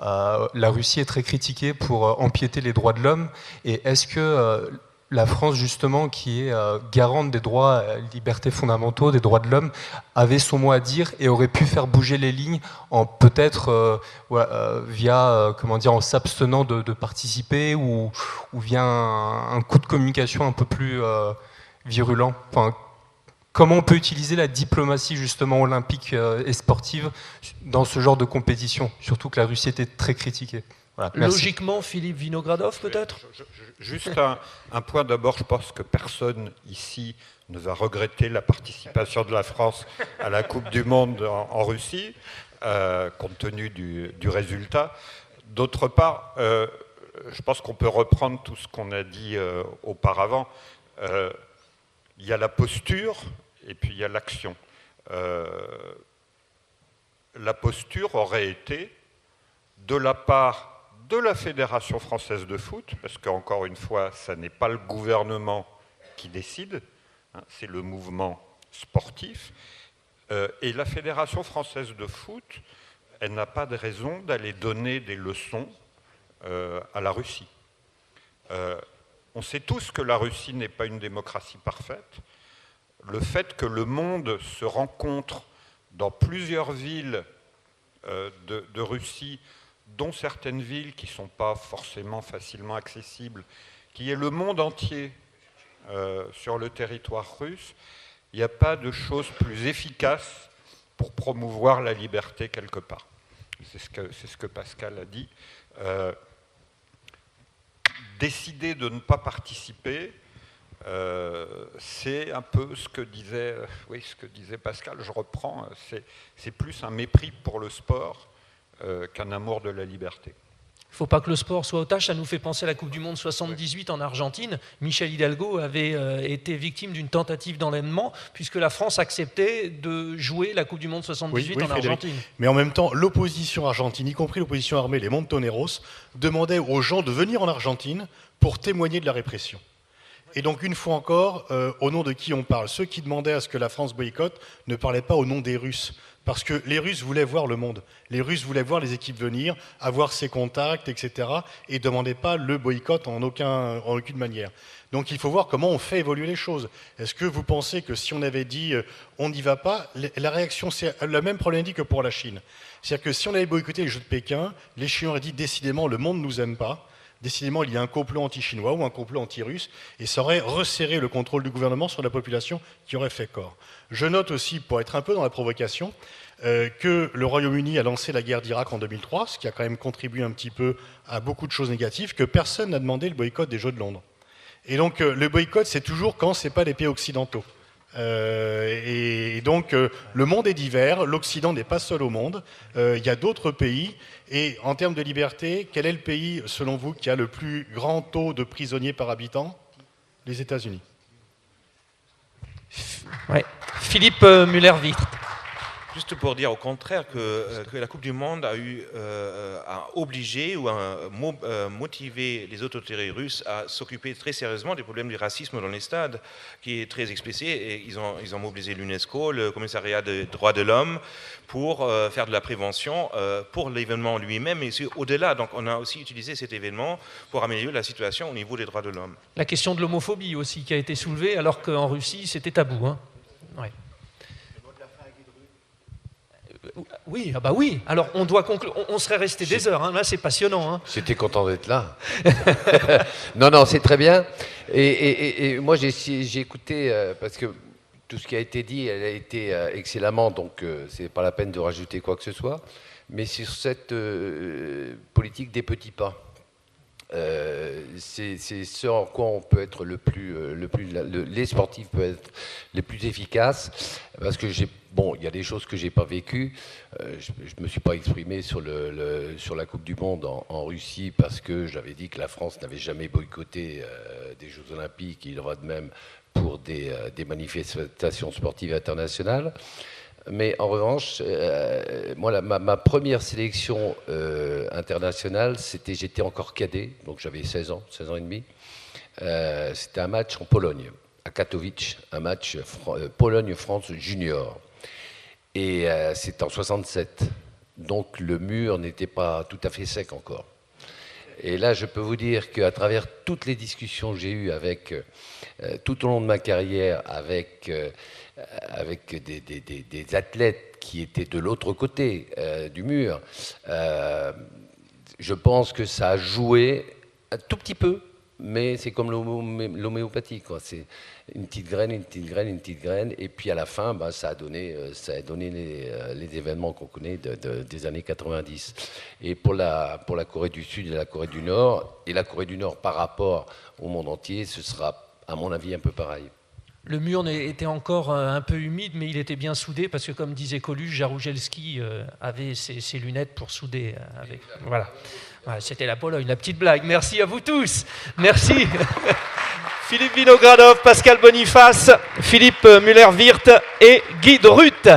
la Russie est très critiquée pour empiéter les droits de l'homme. Et est-ce que la France, justement, qui est garante des droits, libertés fondamentaux, des droits de l'homme, avait son mot à dire et aurait pu faire bouger les lignes en peut-être via, en s'abstenant de participer ou via un coup de communication un peu plus virulent. Enfin, comment on peut utiliser la diplomatie justement olympique et sportive dans ce genre de compétition, surtout que la Russie était très critiquée. Voilà, logiquement, Philippe Vinogradov, peut-être ? Juste un point d'abord, je pense que personne ici ne va regretter la participation de la France à la Coupe du Monde en Russie, compte tenu du résultat. D'autre part, je pense qu'on peut reprendre tout ce qu'on a dit auparavant. Il y a la posture et puis il y a l'action. La posture aurait été de la part de la Fédération française de foot, parce qu'encore une fois, ça n'est pas le gouvernement qui décide, hein, c'est le mouvement sportif. Et la Fédération française de foot, elle n'a pas de raison d'aller donner des leçons à la Russie. On sait tous que la Russie n'est pas une démocratie parfaite. Le fait que le monde se rencontre dans plusieurs villes de Russie, dont certaines villes qui ne sont pas forcément facilement accessibles, qui est le monde entier sur le territoire russe, il n'y a pas de chose plus efficace pour promouvoir la liberté quelque part. C'est ce que Pascal a dit. Décider de ne pas participer, c'est un peu ce que disait Pascal, je reprends, c'est plus un mépris pour le sport qu'un amour de la liberté. Il ne faut pas que le sport soit otage, ça nous fait penser à la Coupe du Monde 78 en Argentine. Michel Hidalgo avait été victime d'une tentative d'enlèvement puisque la France acceptait de jouer la Coupe du Monde 78 en Argentine. Mais en même temps, l'opposition argentine, y compris l'opposition armée, les Montoneros, demandait aux gens de venir en Argentine pour témoigner de la répression. Et donc, une fois encore, au nom de qui on parle ? Ceux qui demandaient à ce que la France boycotte ne parlaient pas au nom des Russes. Parce que les Russes voulaient voir le monde. Les Russes voulaient voir les équipes venir, avoir ses contacts, etc. Et ne demandaient pas le boycott en aucune manière. Donc il faut voir comment on fait évoluer les choses. Est-ce que vous pensez que si on avait dit on n'y va pas, la réaction, c'est la même problématique que pour la Chine. C'est-à-dire que si on avait boycotté les Jeux de Pékin, les Chinois auraient dit décidément le monde ne nous aime pas. Décidément, il y a un complot anti-chinois ou un complot anti-russe, et ça aurait resserré le contrôle du gouvernement sur la population qui aurait fait corps. Je note aussi, pour être un peu dans la provocation, que le Royaume-Uni a lancé la guerre d'Irak en 2003, ce qui a quand même contribué un petit peu à beaucoup de choses négatives, que personne n'a demandé le boycott des Jeux de Londres. Et donc, le boycott, c'est toujours quand ce n'est pas les pays occidentaux. Et donc, le monde est divers, l'Occident n'est pas seul au monde, il y a d'autres pays, et en termes de liberté, quel est le pays, selon vous, qui a le plus grand taux de prisonniers par habitant ? Les États-Unis. Ouais. Philippe Muller-Witt. Juste pour dire au contraire que la Coupe du Monde a obligé ou a motivé les autorités russes à s'occuper très sérieusement des problèmes du racisme dans les stades, qui est très explicite. Et ils ont mobilisé l'UNESCO, le Commissariat des droits de l'homme, pour faire de la prévention pour l'événement lui-même, mais au-delà. Donc on a aussi utilisé cet événement pour améliorer la situation au niveau des droits de l'homme. La question de l'homophobie aussi qui a été soulevée, alors qu'en Russie c'était tabou. Hein. Ouais. Oui, ah bah oui. Alors on doit conclure. On serait resté des heures. Hein. Là, c'est passionnant. Hein. J'étais content d'être là. Non, c'est très bien. Et moi, j'ai écouté parce que tout ce qui a été dit, elle a été excellemment. Donc, c'est pas la peine de rajouter quoi que ce soit. Mais sur cette politique des petits pas, c'est ce en quoi on peut être les sportifs peuvent être les plus efficaces. Parce que il y a des choses que j'ai pas vécues. Je me suis pas exprimé sur la Coupe du Monde en Russie parce que j'avais dit que la France n'avait jamais boycotté des Jeux Olympiques. Il en va de même pour des manifestations sportives internationales. Mais en revanche, moi, ma première sélection internationale, j'étais encore cadet, donc j'avais 16 ans et demi. C'était un match en Pologne, à Katowice, un match Pologne-France junior. Et c'était en 67. Donc le mur n'était pas tout à fait sec encore. Et là, je peux vous dire qu'à travers toutes les discussions que j'ai eues tout au long de ma carrière avec des athlètes qui étaient de l'autre côté du mur, je pense que ça a joué un tout petit peu, mais c'est comme l'homéopathie, quoi. C'est une petite graine, une petite graine, une petite graine, et puis à la fin, ça a donné les événements qu'on connaît des années 90. Et pour la Corée du Sud et la Corée du Nord, et la Corée du Nord par rapport au monde entier, ce sera, à mon avis, un peu pareil. Le mur était encore un peu humide, mais il était bien soudé, parce que comme disait Coluche, Jaruzelski avait ses lunettes pour souder. Voilà. C'était la Pologne, la petite blague. Merci à vous tous. Merci. Philippe Vinogradov, Pascal Boniface, Philippe Muller-Wirth et Guy de Ruth.